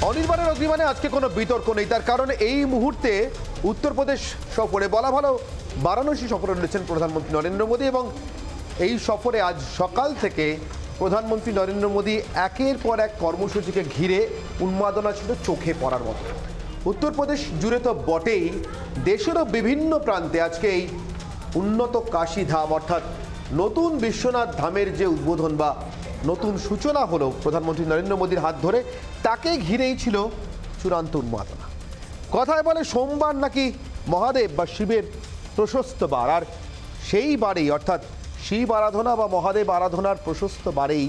অনির্বাণের অগ্নিবাণে আজকে কোনো বিতর্ক নেই, তার কারণ এই মুহূর্তে উত্তরপ্রদেশ সফরে বলা ভালো বারাণসী সফরে রয়েছেন প্রধানমন্ত্রী নরেন্দ্র মোদী এবং এই সফরে আজ সকাল থেকে প্রধানমন্ত্রী নরেন্দ্র মোদী একের পর এক কর্মসূচিকে ঘিরে উন্মাদনা ছিল চোখে পড়ার মতো। উত্তরপ্রদেশ জুড়ে তো বটেই, দেশেরও বিভিন্ন প্রান্তে আজকে এই উন্নত কাশী ধাম অর্থাৎ নতুন বিশ্বনাথ ধামের যে উদ্বোধন বা নতুন সূচনা হলো প্রধানমন্ত্রী নরেন্দ্র মোদীর হাত ধরে, তাকে ঘিরেই ছিল চূড়ান্ত উন্মাদনা। কথায় বলে সোমবার নাকি মহাদেব বা শিবের প্রশস্ত বার, আর সেই বারেই অর্থাৎ শিব আরাধনা বা মহাদেব আরাধনার প্রশস্ত বারেই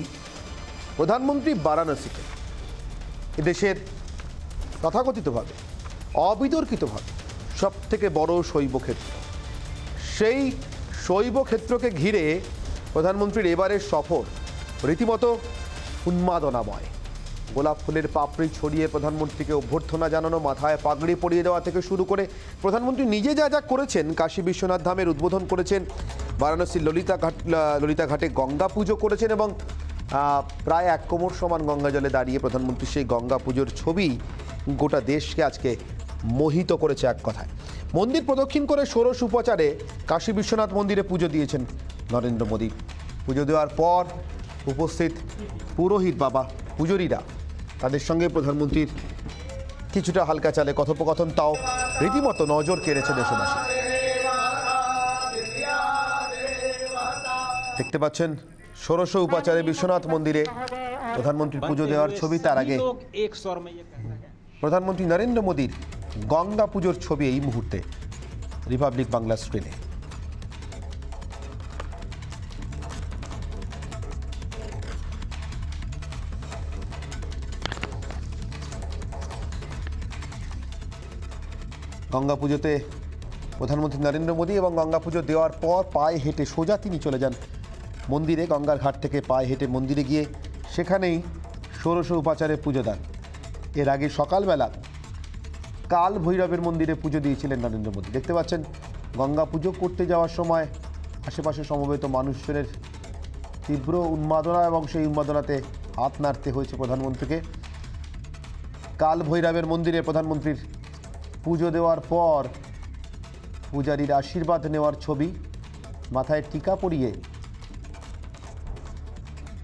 প্রধানমন্ত্রী বারাণসীতে এদেশের তথাকথিতভাবে অবিতর্কিতভাবে সব থেকে বড় শৈবক্ষেত্র, সেই শৈবক্ষেত্রকে ঘিরে প্রধানমন্ত্রীর এবারের সফর রীতিমতো উন্মাদনাময়। গোলাপ ফুলের পাপড়ি ছড়িয়ে প্রধানমন্ত্রীকে অভ্যর্থনা জানানো, মাথায় পাগড়ি পরিয়ে দেওয়া থেকে শুরু করে প্রধানমন্ত্রী নিজে যা যা করেছেন, কাশী বিশ্বনাথ ধামের উদ্বোধন করেছেন, বারাণসীর ললিতা ঘাটে গঙ্গা পুজো করেছেন এবং প্রায় 1 কোমর সমান গঙ্গা জলে দাঁড়িয়ে প্রধানমন্ত্রী সেই গঙ্গা পুজোর ছবি গোটা দেশকে আজকে মোহিত করেছে। এক কথায় মন্দির প্রদক্ষিণ করে ষোড়শ উপচারে কাশী বিশ্বনাথ মন্দিরে পুজো দিয়েছেন নরেন্দ্র মোদী। পুজো দেওয়ার পর উপস্থিত পুরোহিত বাবা পুজোরীরা তাদের সঙ্গে প্রধানমন্ত্রীর কিছুটা হালকা চালে কথোপকথন, তাও রীতিমতো নজর কেড়েছে দেশবাসী। দেখতে পাচ্ছেন ষোড়শ উপাচারে বিশ্বনাথ মন্দিরে প্রধানমন্ত্রীর পুজো দেওয়ার ছবি, তার আগে প্রধানমন্ত্রী নরেন্দ্র মোদীর গঙ্গা পুজোর ছবি এই মুহূর্তে রিপাবলিক বাংলা স্ক্রিনে। গঙ্গা পুজোতে প্রধানমন্ত্রী নরেন্দ্র মোদী এবং গঙ্গা পুজো দেওয়ার পর পায়ে হেঁটে সোজা তিনি চলে যান মন্দিরে। গঙ্গার ঘাট থেকে পায়ে হেঁটে মন্দিরে গিয়ে সেখানেই ষোড়শ উপাচারে পুজো দেন। এর আগে সকালবেলা কাল ভৈরবের মন্দিরে পুজো দিয়েছিলেন নরেন্দ্র মোদী। দেখতে পাচ্ছেন গঙ্গা পুজো করতে যাওয়ার সময় আশেপাশে সমবেত মানুষজনের তীব্র উন্মাদনা এবং সেই উন্মাদনাতে হাত নাড়তে হয়েছে প্রধানমন্ত্রীকে। কাল ভৈরবের মন্দিরে প্রধানমন্ত্রীর পুজো দেওয়ার পর পূজারীর আশীর্বাদ নেওয়ার ছবি, মাথায় টিকা পরিয়ে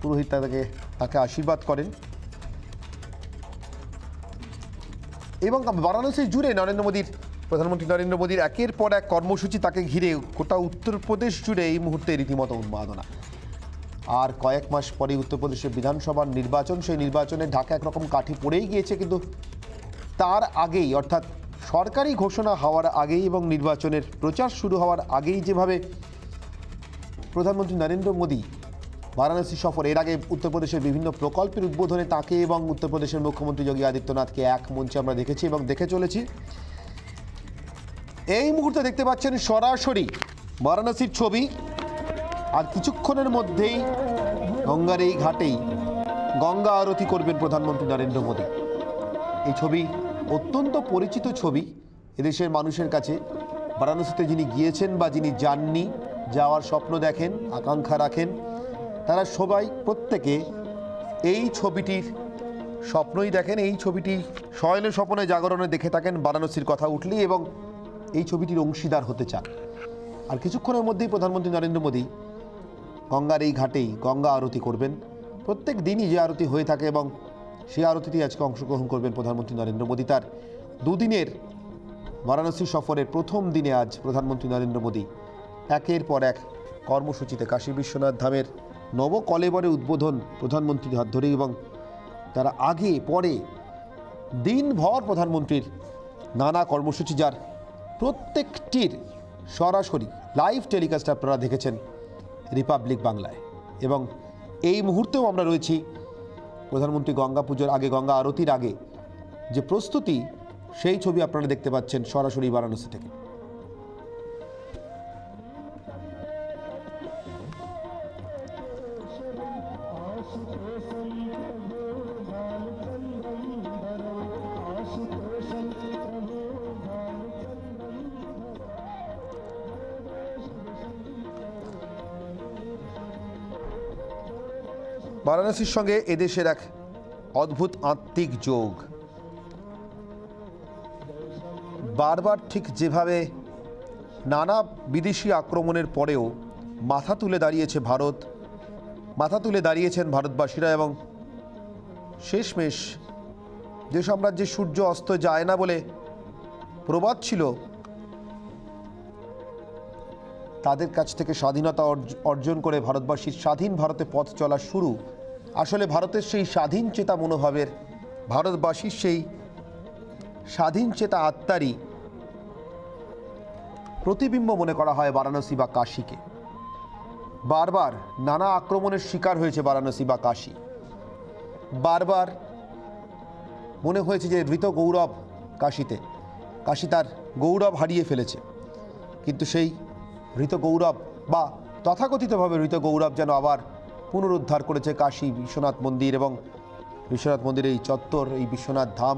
পুরোহিত তাকে আশীর্বাদ করেন এবং বারাণসী জুড়ে প্রধানমন্ত্রী নরেন্দ্র মোদীর একের পর এক কর্মসূচি তাকে ঘিরে গোটা উত্তরপ্রদেশ জুড়ে এই মুহূর্তে রীতিমতো উন্মাদনা। আর কয়েক মাস পরে উত্তরপ্রদেশের বিধানসভার নির্বাচন, সেই নির্বাচনে ঢাকা একরকম কাঠি পড়েই গিয়েছে, কিন্তু তার আগেই অর্থাৎ সরকারি ঘোষণা হওয়ার আগেই এবং নির্বাচনের প্রচার শুরু হওয়ার আগেই যেভাবে প্রধানমন্ত্রী নরেন্দ্র মোদী বারাণসী সফর, এর আগে উত্তরপ্রদেশের বিভিন্ন প্রকল্পের উদ্বোধনে তাকে এবং উত্তরপ্রদেশের মুখ্যমন্ত্রী যোগী আদিত্যনাথকে এক মঞ্চে আমরা দেখেছি এবং দেখে চলেছি। এই মুহূর্তে দেখতে পাচ্ছেন সরাসরি বারাণসীর ছবি, আর কিছুক্ষণের মধ্যেই গঙ্গার এই ঘাটেই গঙ্গা আরতি করবেন প্রধানমন্ত্রী নরেন্দ্র মোদী। এই ছবি অত্যন্ত পরিচিত ছবি এদেশের মানুষের কাছে। বারাণসীতে যিনি গিয়েছেন বা যিনি যাননি, যাওয়ার স্বপ্ন দেখেন, আকাঙ্ক্ষা রাখেন, তারা সবাই প্রত্যেকে এই ছবিটির স্বপ্নই দেখেন। এই ছবিটি শয়নে স্বপ্নে জাগরণে দেখে থাকেন বারাণসীর কথা উঠলেই এবং এই ছবিটির অংশীদার হতে চান। আর কিছুক্ষণের মধ্যেই প্রধানমন্ত্রী নরেন্দ্র মোদী গঙ্গার এই ঘাটেই গঙ্গা আরতি করবেন। প্রত্যেক দিনই যে আরতি হয়ে থাকে এবং সেই আরতিতেই আজকে অংশগ্রহণ করবেন প্রধানমন্ত্রী নরেন্দ্র মোদী। তার দুদিনের বারাণসী সফরের প্রথম দিনে আজ প্রধানমন্ত্রী নরেন্দ্র মোদী একের পর এক কর্মসূচিতে কাশী বিশ্বনাথ ধামের নবকলেবরে উদ্বোধন প্রধানমন্ত্রীর হাত ধরেই এবং তার আগে পরে দিনভর প্রধানমন্ত্রীর নানা কর্মসূচি, যার প্রত্যেকটির সরাসরি লাইভ টেলিকাস্ট আপনারা দেখেছেন রিপাবলিক বাংলায়। এবং এই মুহূর্তেও আমরা রয়েছি প্রধানমন্ত্রী গঙ্গা পুজোর আগে, গঙ্গা আরতির আগে যে প্রস্তুতি, সেই ছবি আপনারা দেখতে পাচ্ছেন সরাসরি বারাণসী থেকে। বারাণসীর সঙ্গে এদেশের এক অদ্ভুত আত্মিক যোগ। বারবার ঠিক যেভাবে নানা বিদেশি আক্রমণের পরেও মাথা তুলে দাঁড়িয়েছে ভারত, মাথা তুলে দাঁড়িয়েছেন ভারতবাসীরা, এবং শেষমেশ যে সাম্রাজ্যে সূর্য অস্ত যায় না বলে প্রবাদ ছিল, তাদের কাছ থেকে স্বাধীনতা অর্জন করে ভারতবাসীর স্বাধীন ভারতে পথ চলা শুরু। আসলে ভারতের সেই স্বাধীন চেতা মনোভাবের, ভারতবাসীর সেই স্বাধীন চেতা আত্মারই প্রতিবিম্ব মনে করা হয় বারাণসী বা কাশীকে। বারবার নানা আক্রমণের শিকার হয়েছে বারাণসী বা কাশী। বারবার মনে হয়েছে যে হৃত গৌরব কাশীতে, কাশী তার গৌরব হারিয়ে ফেলেছে, কিন্তু সেই হৃত গৌরব বা তথাকথিতভাবে হৃত গৌরব যেন আবার পুনরুদ্ধার করেছে কাশী বিশ্বনাথ মন্দির এবং বিশ্বনাথ মন্দিরের এই চত্বর, এই বিশ্বনাথ ধাম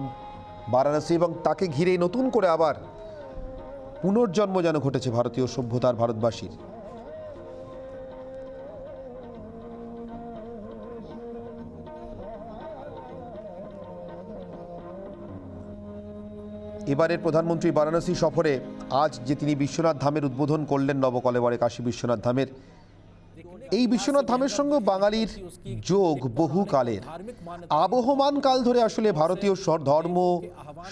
বারাণসী, এবং তাকে ঘিরেই নতুন করে আবার পুনর্জন্ম যেন ঘটেছে ভারতীয় সভ্যতার, ভারতবাসীর। এবারের প্রধানমন্ত্রী বারাণসী সফরে আজ যে তিনি বিশ্বনাথ ধামের উদ্বোধন করলেন, নবকলেবরে কাশী বিশ্বনাথ ধামের, এই বিশ্বনাথ ধামের সঙ্গে বাঙালির যোগ বহুকালের, আবহমান কাল ধরে আসলে ভারতীয় ধর্ম,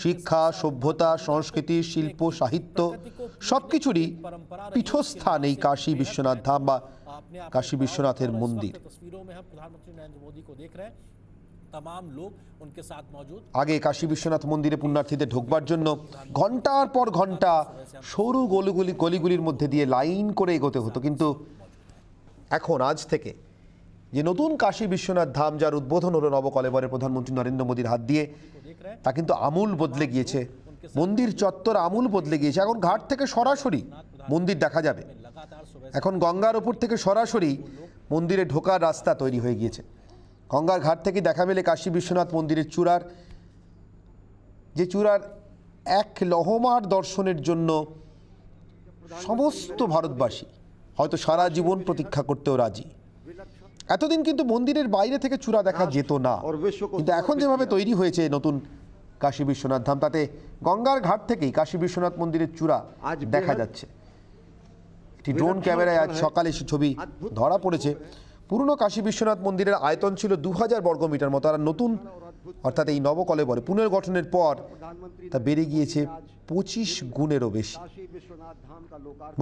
শিক্ষা, সভ্যতা, সংস্কৃতি, শিল্প, সাহিত্য সবকিছুরই পীঠস্থান এই কাশী বিশ্বনাথ ধাম বা কাশী বিশ্বনাথের মন্দির। আগে কাশী বিশ্বনাথ মন্দিরে পুণ্যার্থীদের ঢোকবার জন্য ঘন্টার পর ঘন্টা সরু গলিগুলির মধ্যে দিয়ে লাইন করে এগোতে হতো, কিন্তু এখন আজ থেকে যে নতুন কাশী বিশ্বনাথ ধাম, যার উদ্বোধন হলো নবকলেবরে প্রধানমন্ত্রী নরেন্দ্র মোদীর হাত দিয়ে, তা কিন্তু আমূল বদলে গিয়েছে। মন্দির চত্বর আমূল বদলে গিয়েছে। এখন ঘাট থেকে সরাসরি মন্দির দেখা যাবে। এখন গঙ্গার ওপর থেকে সরাসরি মন্দিরে ঢোকার রাস্তা তৈরি হয়ে গিয়েছে। গঙ্গার ঘাট থেকে দেখা মেলে কাশী বিশ্বনাথ মন্দিরের চূড়ার, যে চূড়ার এক লহমার দর্শনের জন্য সমস্ত ভারতবাসী হয়তো সারা জীবন প্রতীক্ষা করতেও রাজি। এতদিন কিন্তু মন্দিরের বাইরে থেকে চূড়া দেখা যেত না, কিন্তু এখন যেভাবে তৈরি হয়েছে নতুন কাশী বিশ্বনাথ ধাম, তাতে গঙ্গার ঘাট থেকেই কাশী বিশ্বনাথ মন্দিরের চূড়া দেখা যাচ্ছে। একটি ড্রোন ক্যামেরায় আজ সকালে সে ছবি ধরা পড়েছে। পুরনো কাশী বিশ্বনাথ মন্দিরের আয়তন ছিল 2000 বর্গমিটার মতো, আর নতুন অর্থাৎ এই নবকলেবরে পুনর্গঠনের পর তা বেড়ে গিয়েছে 25 গুণেরও বেশি।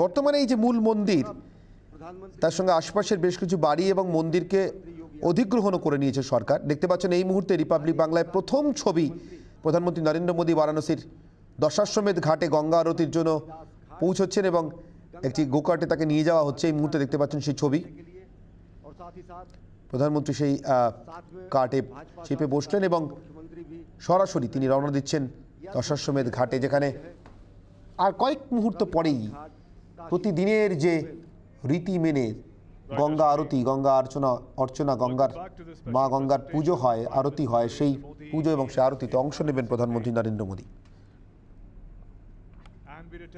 বর্তমানে এই যে মূল মন্দির, তার সঙ্গে আশপাশের বেশ কিছু বাড়ি এবং মন্দিরকে অধিগ্রহণও করে নিয়েছে সরকার। দেখতে পাচ্ছেন এই মুহূর্তে রিপাবলিক বাংলায় প্রথম ছবি, প্রধানমন্ত্রী নরেন্দ্র মোদী বারাণসীর দশাশ্বমেধ ঘাটে গঙ্গা আরতির জন্য পৌঁছচ্ছেন এবং একটি গোকার্টে তাকে নিয়ে যাওয়া হচ্ছে। এই মুহূর্তে দেখতে পাচ্ছেন সেই ছবি। প্রধানমন্ত্রী সেই কার্টে চেপে বসলেন এবং সরাসরি তিনি রওনা দিচ্ছেন দশাশ্বমেধ ঘাটে, যেখানে আর কয়েক মুহূর্ত পরেই প্রতিদিনের যে রীতি মেনে গঙ্গা আরতি, গঙ্গা অর্চনা, গঙ্গার মা গঙ্গার পুজো হয়, আরতি হয়, সেই পুজো এবং সেই আরতিতে অংশ নেবেন প্রধানমন্ত্রী নরেন্দ্র মোদী।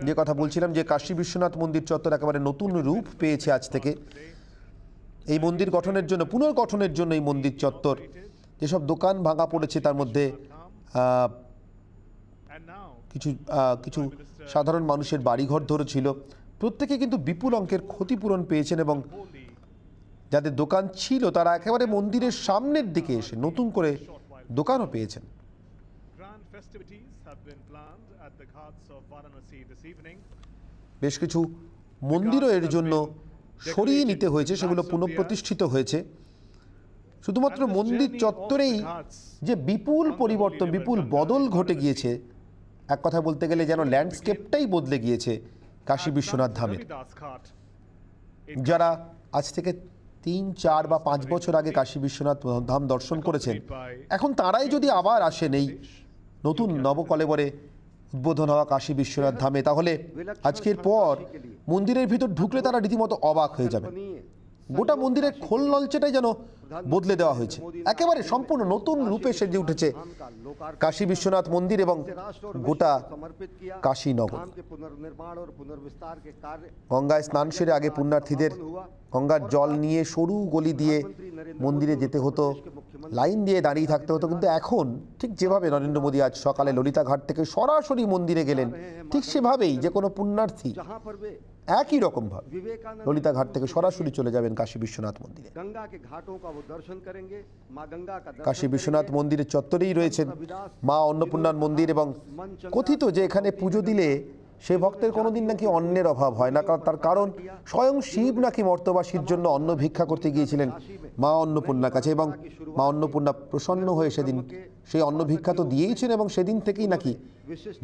যে কথা বলছিলাম, যে কাশী বিশ্বনাথ মন্দির চত্বর একেবারে নতুন রূপ পেয়েছে আজ থেকে। এই মন্দির গঠনের জন্য, পুনর্গঠনের জন্য এই মন্দির চত্বর, যেসব দোকান ভাঙা পড়েছে তার মধ্যে কিছু সাধারণ মানুষের বাড়িঘর ধরেছিল, প্রত্যেকে কিন্তু বিপুল অঙ্কের ক্ষতিপূরণ পেয়েছেন, এবং যাদের দোকান ছিল তারা একেবারে মন্দিরের সামনের দিকে এসে নতুন করে দোকানও পেয়েছেন। বেশ কিছু মন্দিরও এর জন্য সরিয়ে নিতে হয়েছে, সেগুলো পুনঃপ্রতিষ্ঠিত হয়েছে। শুধুমাত্র মন্দির চত্বরেই যে বিপুল পরিবর্তন, বিপুল বদল ঘটে গিয়েছে, এক কথা বলতে গেলে যেন ল্যান্ডস্কেপটাই বদলে গিয়েছে কাশী বিশ্বনাথ ধামের। যারা আজ থেকে 3, 4 বা 5 বছর আগে কাশী বিশ্বনাথ ধাম দর্শন করেছেন, এখন তারাই যদি আবার আসেন এই নতুন নবকলেবরে উদ্বোধন হওয়া কাশী বিশ্বনাথ ধামে, তাহলে আজকের পর মন্দিরের ভিতর ঢুকলে তারা রীতিমতো অবাক হয়ে যাবে। গোটা মন্দিরের খোল ললচেটাই যেন বদলে দেওয়া হয়েছে, একেবারে সম্পূর্ণ নতুন রূপে সেজে উঠেছে কাশী বিশ্বনাথ মন্দির এবং গোটা কাশী নগর। গঙ্গায় স্নান সেরে আগে পুণ্যার্থীদের গঙ্গার জল নিয়ে সরু গলি দিয়ে মন্দিরে যেতে হতো, লাইন দিয়ে দাঁড়িয়ে থাকতে হতো, কিন্তু এখন ঠিক যেভাবে নরেন্দ্র মোদী আজ সকালে ললিতা ঘাট থেকে সরাসরি মন্দিরে গেলেন, ঠিক সেভাবেই যে কোনো পুণ্যার্থী একই রকমভাবে ললিতা ঘাট থেকে সরাসরি চলে যাবেন কাশী বিশ্বনাথ মন্দিরে। কাশী বিশ্বনাথ মন্দিরের চত্বরেই রয়েছেন মা অন্নপূর্ণার মন্দির, এবং কথিত যে এখানে পুজো দিলে সে ভক্তের কোনোদিন নাকি অন্নের অভাব হয় না। তার কারণ স্বয়ং শিব নাকি মর্তবাসীর জন্য অন্ন ভিক্ষা করতে গিয়েছিলেন মা অন্নপূর্ণার কাছে, এবং মা অন্নপূর্ণা প্রসন্ন হয়ে সেদিন সেই অন্ন ভিক্ষা তো দিয়েইছেন, এবং সেদিন থেকেই নাকি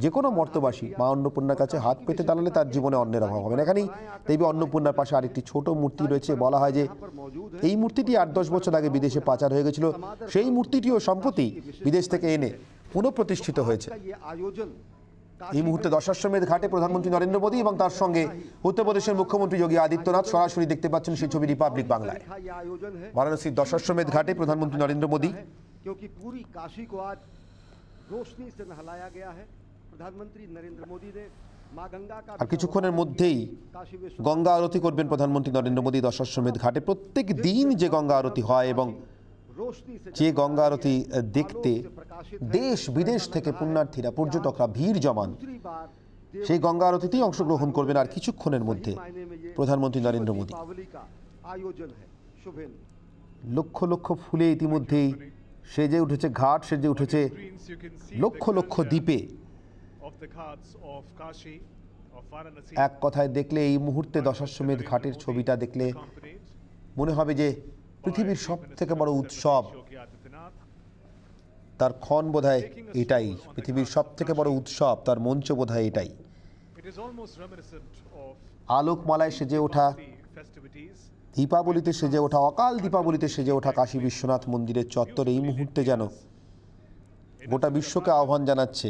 যে কোনো মর্তবাসী মা অন্নপূর্ণার কাছে হাত পেতে দাঁড়ালে তার জীবনে অন্নের অভাব হবে না। এখানেই দেবী অন্নপূর্ণার পাশে আরেকটি ছোট মূর্তি রয়েছে। বলা হয় যে এই মূর্তিটি 8-10 বছর আগে বিদেশে পাচার হয়ে গেছিল, সেই মূর্তিটিও সম্প্রতি বিদেশ থেকে এনে পুনঃপ্রতিষ্ঠিত হয়েছে। এই মুহূর্তে দশাশ্বমেধ ঘাটে প্রধানমন্ত্রী নরেন্দ্র মোদী এবং তার সঙ্গে উত্তরপ্রদেশের মুখ্যমন্ত্রী যোগী আদিত্যনাথ সরাসরি দেখতে পাচ্ছেন সেই ছবি রিপাবলিক বাংলায়। বারাণসীর দশাশ্বমেধ ঘাটে প্রধানমন্ত্রী নরেন্দ্র মোদী। আর কিছুক্ষণের মধ্যেই গঙ্গা আরতি করবেন প্রধানমন্ত্রী নরেন্দ্র মোদী দশাশ্বমেধ ঘাটে। প্রত্যেক দিন যে গঙ্গা আরতি হয় এবং যে গঙ্গা আরতি দেখতে দেশ বিদেশ থেকে পুণ্যার্থীরা, পর্যটকরা ভিড় জমান, সেই গঙ্গা আরতিতেই অংশগ্রহণ করবেন আর কিছুক্ষণের মধ্যে প্রধানমন্ত্রী নরেন্দ্র মোদী। লক্ষ লক্ষ ফুলে ইতিমধ্যেই সেজে উঠেছে ঘাট, সেজে উঠেছে লক্ষ লক্ষ দ্বীপে। এক কথায় দেখলে এই মুহূর্তে দশাশ্বমেধ ঘাটের ছবিটা দেখলে মনে হবে যে পৃথিবীর সব থেকে বড় উৎসব, তার ক্ষণ বোধহয় এটাই। পৃথিবীর সব থেকে বড় উৎসব, তার মঞ্চ বোধহয় এটাই। আলোকমালায় সেজে ওঠা, দীপাবলিতে সেজে ওঠা, অকাল দীপাবলিতে সেজে ওঠা কাশী বিশ্বনাথ মন্দিরের চত্বর এই মুহূর্তে যেন গোটা বিশ্বকে আহ্বান জানাচ্ছে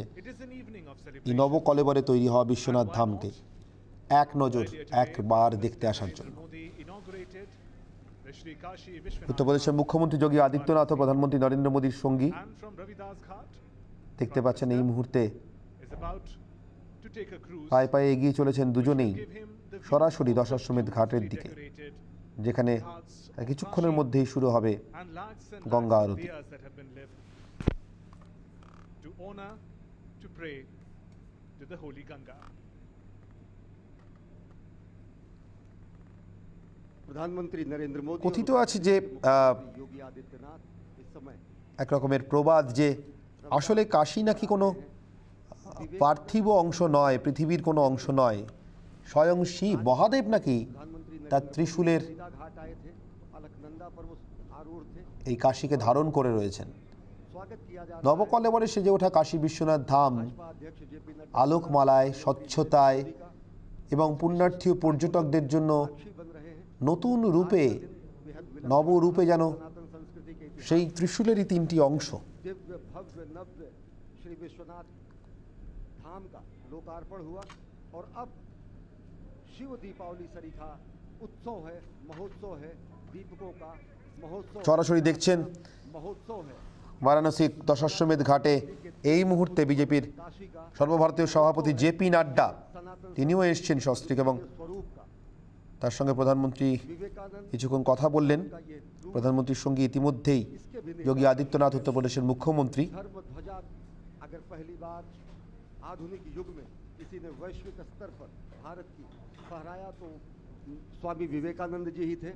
এই নবকলেবরে তৈরি হওয়া বিশ্বনাথ ধামকে এক নজর একবার দেখতে আসার জন্য। উত্তরপ্রদেশের মুখ্যমন্ত্রী যোগী আদিত্যনাথ ও প্রধানমন্ত্রী নরেন্দ্র মোদীর সঙ্গী দেখতে পাচ্ছেন এই মুহূর্তে পায়ে পায়ে এগিয়ে চলেছেন দুজনেই সরাসরি দশাশ্বমেধ ঘাটের দিকে, যেখানে কিছুক্ষণের মধ্যেই শুরু হবে গঙ্গা আরতি। প্রধানমন্ত্রী নরেন্দ্র মোদী কথিত আছে যে এক রকমের প্রবাদ যে আসলে কাশী নাকি কোনো পার্থিব অংশ নয়, পৃথিবীর কোনো অংশ নয়। স্বয়ং শিব মহাদেব নাকি তার ত্রিশূলের এই কাশীকে ধারণ করে রয়েছেন। নবকলেবরে সেজে ওঠা কাশী বিশ্বনাথ ধাম আলোকমালায়, স্বচ্ছতায় এবং পুণ্যার্থী ও পর্যটকদের জন্য নতুন রূপে, নবরূপে যেন সেই ত্রিশূলেরই তিনটি অংশ। সরাসরি দেখছেন বারাণসীর দশাশ্বমেধ ঘাটে এই মুহূর্তে বিজেপির সর্বভারতীয় সভাপতি জেপি নাড্ডা, তিনিও এসছেন সস্ত্রীক, এবং তার সঙ্গে প্রধানমন্ত্রী কিছুক্ষণ কথা বললেন। প্রধানমন্ত্রীর সঙ্গে ইতিমধ্যেই যোগী আদিত্যনাথ উত্তরপ্রদেশের মুখ্যমন্ত্রী। स्वामी विवेकानंद जी ही थे।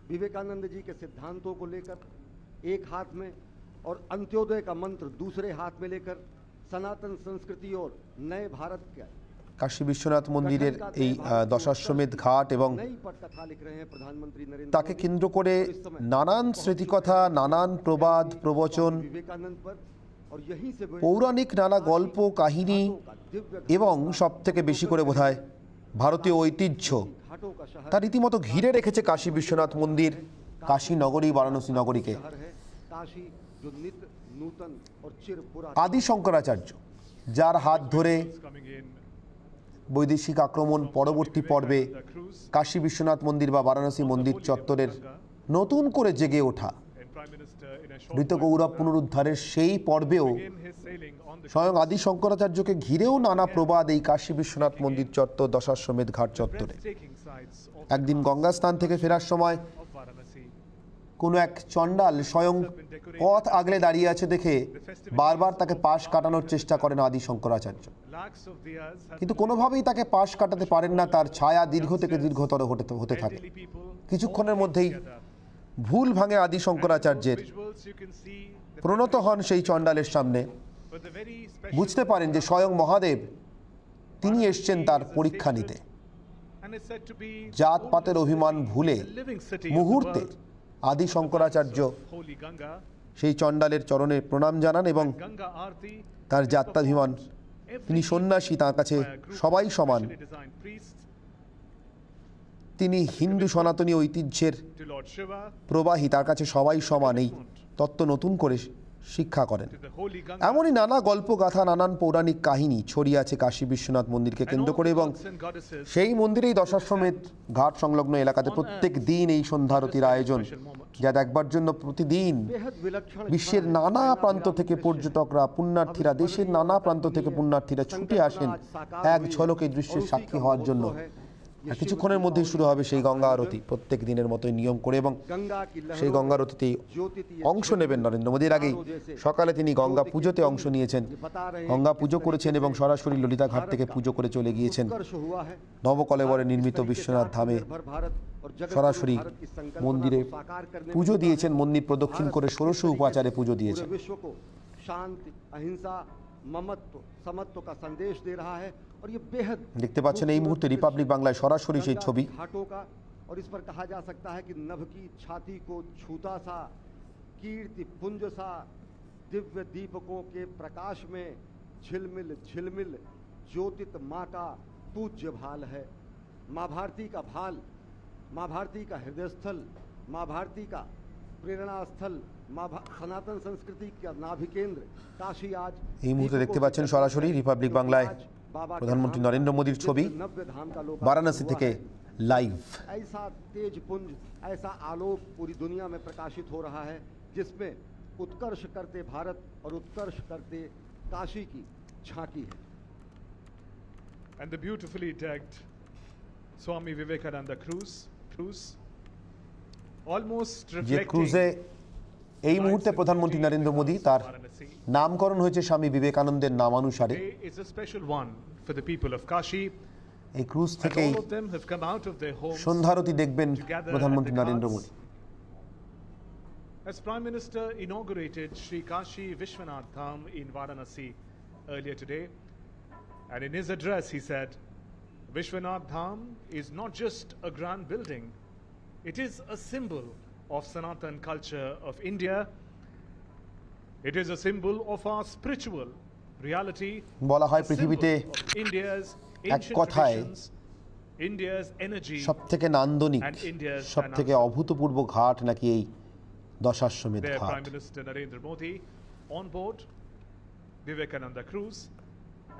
विवेकानंद जी के सिद्धांतों को लेकर एक हाथ में और अंत्योदय का मंत्र दूसरे हाथ में लेकर सनातन संस्कृति और नए भारत के কাশী বিশ্বনাথ মন্দিরের এই দশাশ্বমেধ ঘাট এবং তাকে কেন্দ্র করে নানান স্মৃতিকথা, নানান প্রবাদ প্রবচন, পৌরাণিক নানা গল্প কাহিনী এবং সব থেকে বেশি করে বোধহয় ভারতীয় ঐতিহ্য তার রীতিমতো ঘিরে রেখেছে কাশী বিশ্বনাথ মন্দির, কাশী নগরী, বারাণসী নগরীকে। আদি শঙ্করাচার্য, যার হাত ধরে বৈদেশিক আক্রমণ পরবর্তী পর্বে কাশী বিশ্বনাথ মন্দির বা বারাণসী মন্দির চত্বরের নতুন করে জেগে ওঠা, মৃত গৌরব পুনরুদ্ধারের সেই পর্বেও স্বয়ং আদি শঙ্করাচার্যকে ঘিরেও নানা প্রবাদ এই কাশী বিশ্বনাথ মন্দির চত্বর, দশাশ্বমেধ ঘাট চত্বরে। একদিন গঙ্গা স্নান থেকে ফেরার সময় কোনো এক চণ্ডাল স্বয়ং পথ আগলে দাঁড়িয়ে আছে দেখে বারবার তাকে পাশ কাটানোর চেষ্টা করেন আদি শঙ্করাচার্য, কিন্তু কোনোভাবেই তাকে পাশ কাটাতে পারেন না। তার ছায়া দীর্ঘ থেকে দীর্ঘতর হতে থাকে। কিছুক্ষণের মধ্যেই ভুল ভাঙে আদি শঙ্করাচার্যের, প্রণত হন সেই চণ্ডালের সামনে, বুঝতে পারেন যে স্বয়ং মহাদেব তিনি এসছেন তার পরীক্ষা নিতে। জাতপাতের অভিমান ভুলে মুহূর্তে আদি শঙ্করাচার্য সেই চণ্ডালের চরণে প্রণাম জানান এবং তার জাত্যাভিমান, তিনি সন্ন্যাসী, তার কাছে সবাই সমান, তিনি হিন্দু সনাতনী ঐতিহ্যের প্রবাহী, তার কাছে সবাই সমান, এই তত্ত্ব নতুন করে শিক্ষা করেন। এমনই নানা গল্প গাথা, নানান পৌরাণিক কাহিনী ছড়িয়ে আছে কাশী বিশ্বনাথ মন্দিরকে কেন্দ্র করে, এবং সেই মন্দিরেই দশাশ্বমেধ ঘাট সংলগ্ন এলাকাতে প্রত্যেক দিন এই সন্ধ্যারতির আয়োজন, যা দেখবার জন্য প্রতিদিন বিশ্বের নানা প্রান্ত থেকে পর্যটকরা, পুণ্যার্থীরা, দেশের নানা প্রান্ত থেকে পুণ্যার্থীরা ছুটে আসেন এক ঝলকে দৃশ্যের সাক্ষী হওয়ার জন্য। কিছুক্ষণের মধ্যেই শুরু হবে সেই গঙ্গা আরতি, প্রত্যেক দিনের মতোই নিয়ম করে, এবং সেই গঙ্গা আরতিতেই অংশ নেবেন নরেন্দ্র মোদীর আগেই সকালে তিনি গঙ্গা পুজোতে অংশ নিয়েছেন, গঙ্গা পুজো করেছেন এবং সরাসরি ললিতা ঘাট থেকে পুজো করে চলে গিয়েছেন নবকলেবরে নির্মিত বিশ্বনাথ ধামে। সরাসরি মন্দিরে পুজো দিয়েছেন, মন্দির প্রদক্ষিণ করে ষোড়শ উপাচারে পুজো দিয়েছেন। দেখতে পাচ্ছেন এই মুহূর্তে রিপাবলিক বাংলায় সরাসরি সেই ছবি। और इस पर कहा जा सकता है कि नभ की छाती को छूता सा, कीर्ति पुंज सा, दिव्य दीपकों के प्रकाश में झिलमिल झिलमिल ज्योतित माँ का पूज्य भाल है। माँ भारती का भाल, माँ भारती का हृदय स्थल, माँ भारती का प्रेरणा स्थल, सनातन संस्कृति का नाभि केंद्र काशी आज এই মুহূর্তে দেখতে পাচ্ছেন সরাসরি রিপাবলিক বাংলায় প্রধানমন্ত্রী নরেন্দ্র মোদীর ছবি বারাণসী থেকে लाइव। ऐसा तेज पुंज, ऐसा आलोक पूरी दुनिया में प्रकाशित हो रहा है, जिसमें उत्कर्ष करते भारत और उत्कर्ष करते काशी की झांकी है। And the beautifully decked Swami Vivekananda cruise almost যে reflecting ক্রুজে এই মুহূর্তে প্রধানমন্ত্রী নরেন্দ্র মোদী, তার নামকরণ হয়েছে স্বামী বিবেকানন্দের নামানুসারে। is a special one for the people of Kashi. এই ক্রুজ And থেকেই all of them have come out of their homes সন্ধ্যারতি দেখবেন together প্রধানমন্ত্রী at the Narendra ghats. Modi. As Prime Minister inaugurated Sri Kashi Vishwanath Dham in Varanasi earlier today, and in his address he said, Vishwanath Dham is not just a grand building, it is a symbol of Sanatan culture of India. It is a symbol of our spiritual reality, বলা হয় a পৃথিবীতে symbol of India's এক ancient কথায় traditions, India's energy, সবথেকে নান্দনিক, and India's সবথেকে অভূতপূর্ব ঘাট নাকি এই দশাশ্বমেধ there ঘাট। Prime Minister Narendra Modi on board Vivekananda cruise,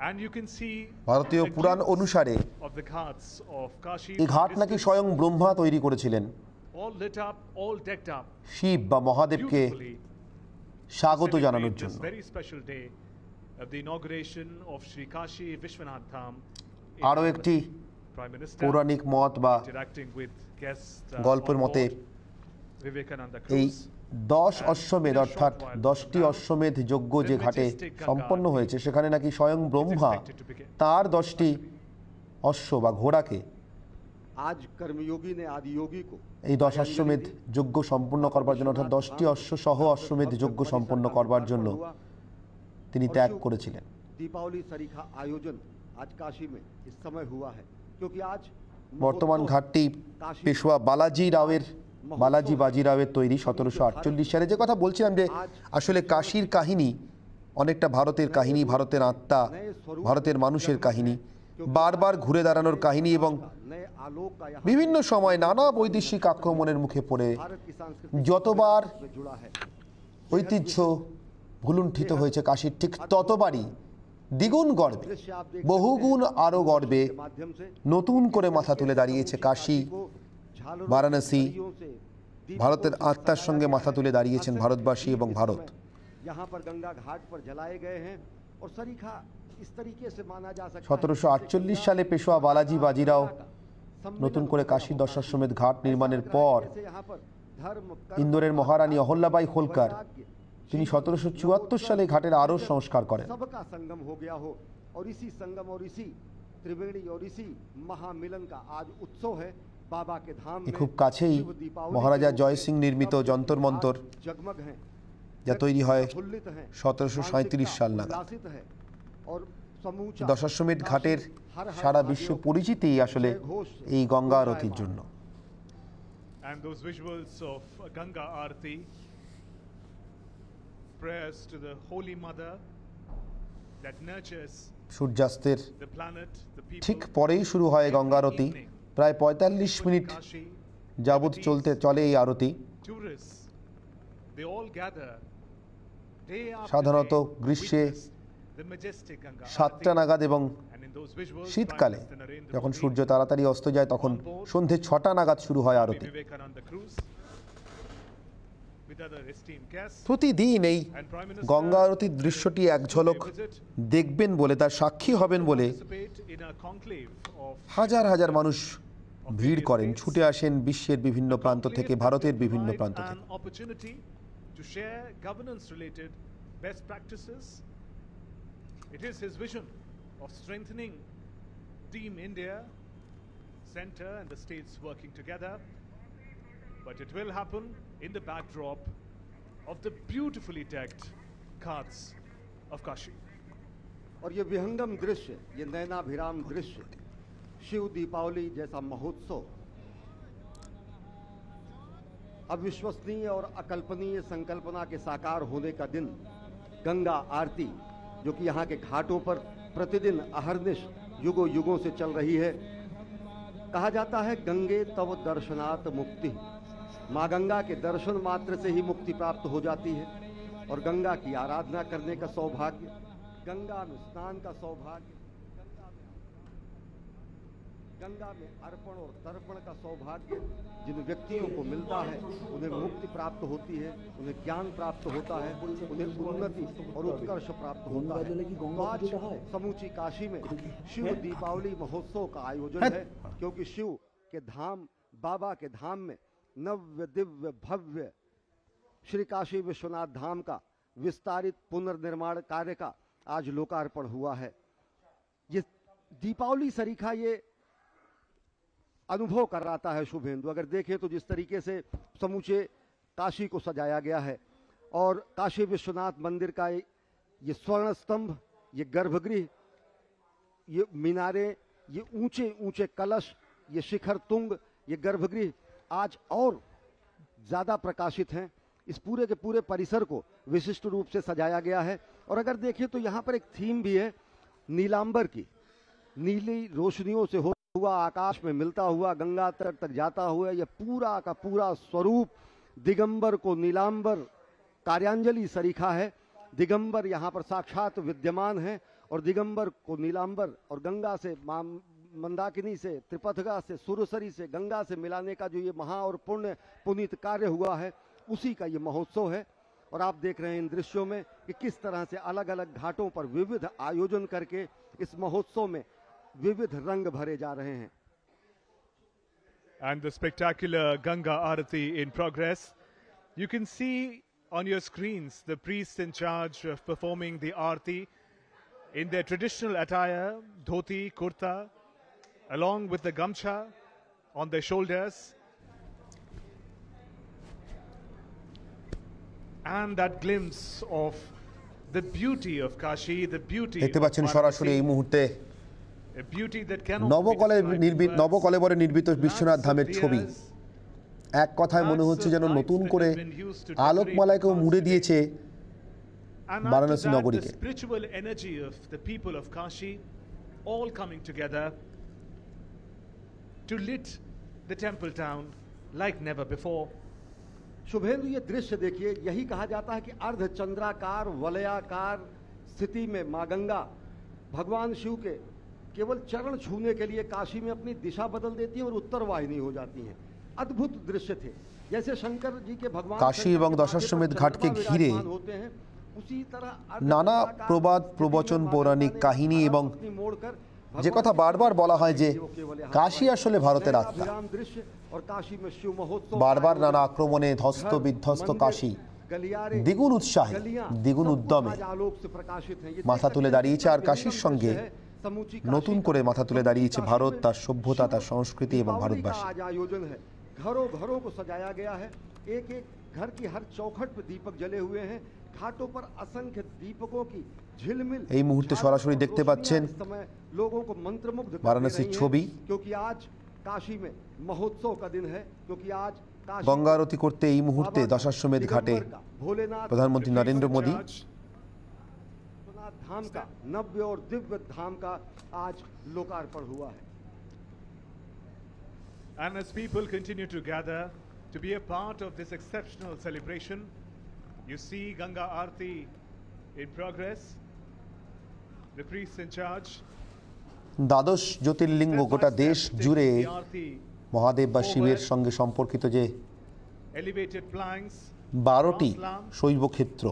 and you can see ভারতীয় a পুরাণ glimpse অনুসারে of the ghats of Kashi এই ঘাট from নাকি distance, স্বয়ং ব্রহ্মা তৈরি করেছিলেন all lit up, all decked up Shiva বা মহাদেবকে beautifully স্বাগত celebrate জানানোর this জন্য। very special day of the inauguration of Sri Kashi Vishwanath Dham in আরও একটি Prime Minister পৌরাণিক মত বা interacting with guests গল্পের on মতে board Vivekananda এই cruise. 10 অশ্বমেধ অর্থাৎ 10টি অশ্বমেধ যজ্ঞ যে ঘাটে সম্পন্ন হয়েছে, সেখানে নাকি স্বয়ং ব্রহ্মা তার 10টি অশ্ব বা ঘোড়াকে आज कर्मयोगी ने आदि योगी को এই 10 অশ্বমেধ যজ্ঞ সম্পন্ন করবার জন্য, অর্থাৎ 10টি অশ্ব সহ অশ্বমেধ যজ্ঞ সম্পন্ন করবার জন্য তিনি ত্যাগ করেছিলেন। दीपावली सरीखा आयोजन आज काशी में इस समय हुआ है, क्योंकि आज বর্তমান ঘাটটি পেশোয়া বালাজি বাজিরাওয়ের তৈরি 1748 সালে। যে কথা বলছিলাম যে আসলে কাশীর কাহিনী অনেকটা ভারতের কাহিনী, ভারতের আত্মা, ভারতের মানুষের কাহিনী, বারবার ঘুরে দাঁড়ানোর কাহিনী, এবং नए आलोक का यहाँ বিভিন্ন সময় নানা বৈদেশিক আক্রমণের মুখে পড়ে भारत की संस्कृति যতবার में जुड़ा है। ঐতিহ্য ভুলুণ্ঠিত হয়েছে কাশীর, ঠিক ততবারই দ্বিগুণ গর্বে, दृश्य आप देख বহুগুণ আরও গর্বে के माध्यम से নতুন করে মাথা তুলে দাঁড়িয়েছে কাশী, झालरों বারাণসী। की से ভারতের আত্মার সঙ্গে মাথা তুলে দাঁড়িয়েছেন ভারতবাসী এবং ভারত। यहाँ पर गंगा घाट पर जलाए गए हैं और सरीखा इस तरीके से माना जा सकता है 1748 সালে পেশোয়া বালাজি বাজিরাও নতুন করে কাশী দশাশ্বমেধ ঘাট নির্মাণের পর धर्म ইন্দোরের মহারানী অহল্যাবাই হোলকার তিনি 1774 সালে ঘাটের আরও সংস্কার করেন। सबका संगम हो गया हो और इसी संगम और इसी त्रिवेणी और इसी महामिलन का आज उत्सव है बाबा के धाम में। খুব কাছেই মহারাজা জয় সিং নির্মিত যন্তর মন্তর जगमग हैं, যা তৈরি হয় प्रफुल्लित हैं, 1737 সাল নাগাদ। उल्लासित है और समूचा দশাশ্বমেধ ঘাটের সারা বিশ্ব পরিচিতি আসলে এই গঙ্গা আরতির জন্য। And those visuals of Ganga Aarti, prayers to the Holy Mother that nurtures সূর্যাস্তের the planet, the people. ঠিক পরেই শুরু হয় গঙ্গা আরতি। প্রায় 45 মিনিট Kashi, যাবৎ চলে এই আরতি। tourists, they all gather day after সাধারণত day, গ্রীষ্মে witness the majestic Ganga 7টা Aarti. নাগাদ এবং And in those visuals, শীতকালে Prime Minister Narendra যখন Modi, সূর্য তাড়াতাড়ি অস্ত যায় তখন সন্ধে 6টা নাগাদ শুরু হয় আরতি। Vivekananda Cruise, with other esteemed guests, প্রতিদিন এই and Prime Minister গঙ্গা আরতির দৃশ্যটি এক ঝলক দেখবেন বলে, তার সাক্ষী হবেন বলে participate in a conclave of হাজার হাজার মানুষ ভিড় করেন, ছুটে আসেন বিশ্বের বিভিন্ন প্রান্ত থেকে, ভারতের বিভিন্ন প্রান্ত an থেকে। opportunity to share governance related best practices. It is his vision of strengthening Team India, Centre and the states working together, but it will happen in the backdrop of the beautifully decked ghats of Kashi. और ये विहंगम दृश्य, ये नयनाभिराम दृश्य, शिव दीपावली जैसा महोत्सव, अविश्वसनीय और अकल्पनीय संकल्पना के साकार होने का दिन, गंगा आरती जो कि यहाँ के घाटों पर प्रतिदिन अहर्निश युगों युगों से चल रही है। कहा जाता है गंगे तव दर्शनात् मुक्ति, माँ गंगा के दर्शन मात्र से ही मुक्ति प्राप्त हो जाती है और गंगा की आराधना करने का सौभाग्य, गंगा में स्नान का सौभाग्य, गंगा में अर्पण और तर्पण का सौभाग्य जिन व्यक्तियों को मिलता है उन्हें मुक्ति प्राप्त होती है, उन्हें ज्ञान प्राप्त होता है, उन्हें उन्नति और उत्कर्ष प्राप्त होता है। तो आज समूची काशी में शिव दीपावली महोत्सव का आयोजन है, क्योंकि शिव के धाम, बाबा के धाम में नव्य दिव्य भव्य श्री काशी विश्वनाथ धाम का विस्तारित पुनर्निर्माण कार्य का आज लोकार्पण हुआ है। ये दीपावली सरीखा ये अनुभव कराता है शुभेंदु। अगर देखें तो जिस तरीके से समूचे काशी को सजाया गया है और काशी विश्वनाथ मंदिर का ये स्वर्ण स्तंभ, ये गर्भगृह, ये मीनारे, ये ऊंचे ऊंचे कलश, ये शिखर तुंग, ये गर्भगृह आज और ज़्यादा प्रकाशित हैं। इस पूरे के पूरे परिसर को विशिष्ट रूप से सजाया गया है। और अगर देखें तो यहाँ पर एक थीम भी है नीलांबर की, नीली रोशनियों से हुआ आकाश में मिलता हुआ गंगा तट तक जाता हुआ यह पूरा का पूरा स्वरूप दिगंबर को नीलांबर कार्यांजलि सरीखा है। दिगंबर यहाँ पर साक्षात विद्यमान है और दिगंबर को नीलांबर और गंगा से मंदाकिनी से, त्रिपथगा से, सुरसरी से, गंगा से मिलाने का जो ये महा और पुण्य पुनीत कार्य हुआ है उसी का ये महोत्सव है। और आप देख रहे हैं इन दृश्यों में कि किस तरह से अलग अलग घाटों पर विविध आयोजन करके इस महोत्सव में विविध रंग भरे जा रहे हैं। And the spectacular Ganga Aarati in progress. You can see on your screens the priests in charge of performing the Aarti in their traditional attire, dhoti, kurta, along with the gamcha on their shoulders. And that glimpse of the beauty of Kashi, the beauty দেখতে of পাচ্ছেন সরাসরি এই মুহূর্তে a beauty that cannot নবকলেবরে নির্মিত বিশ্বনাথ ধামের ছবি। এক কথায় মনে হচ্ছে যেন নতুন করে আলোকমালাকেও মুড়ে দিয়েছে Varanasi নগরীকে। The spiritual energy of the people of Kashi all coming together to lit the temple town like never before. Suvendu ये दृश्य देखिए, यही कहा जाता है कि अर्धचंद्राकार वलयाकार स्थिति में मां गंगा भगवान शिव के केवल चरण छूने के लिए काशी में अपनी दिशा बदल देती हैं और उत्तर वाहिनी हो जाती हैं। अद्भुत दृश्य थे, जैसे शंकर जी के भगवान काशी এবং দশাশ্বমেধ ঘাটকে ঘিরে होते हैं, उसी तरह নানা প্রবাদ প্রবচন, পৌরাণিক কাহিনী এবং যে কথা বারবার বলা হয় যে কাশী আসলে ভারতের আত্মা। বারবার নানা আক্রমণে ধস্ত বিধ্বস্ত কাশী দ্বিগুণ উৎসাহে দ্বিগুণ উদ্যমে মাথা তুলে দাঁড়িয়েছে, আর কাশীর সঙ্গে নতুন করে মাথা তুলে দাঁড়িয়েছে ভারত, তার সভ্যতা, তার সংস্কৃতি এবং ভারতবাসী। घरों घरों को सजाया गया है, एक एक घर की हर चौखट पर दीपक जले हुए हैं, घाटों पर असंख्य दीपकों की झिलमिल। এই মুহূর্তে সরাসরি দেখতে পাচ্ছেন लोगों को मंत्रमुग्ध বারাণসীর ছবি। क्योंकि आज काशी में महोत्सव का दिन है, क्योंकि आज গঙ্গা আরতি করতে এই মুহূর্তে দশাশ্বমেধ ঘাটে প্রধানমন্ত্রী নরেন্দ্র মোদী। धाम का नव्य और दिव्य धाम का आज लोकार्पण हुआ है। And as people continue to gather to be a part of this exceptional celebration, you see Ganga Aarti in progress. The priests in charge. দ্বাদশ জ্যোতির্লিঙ্গ গোটা দেশ জুড়ে মহাদেব বা শিবের সঙ্গে সম্পর্কিত যে 12টি শৈবক্ষেত্র,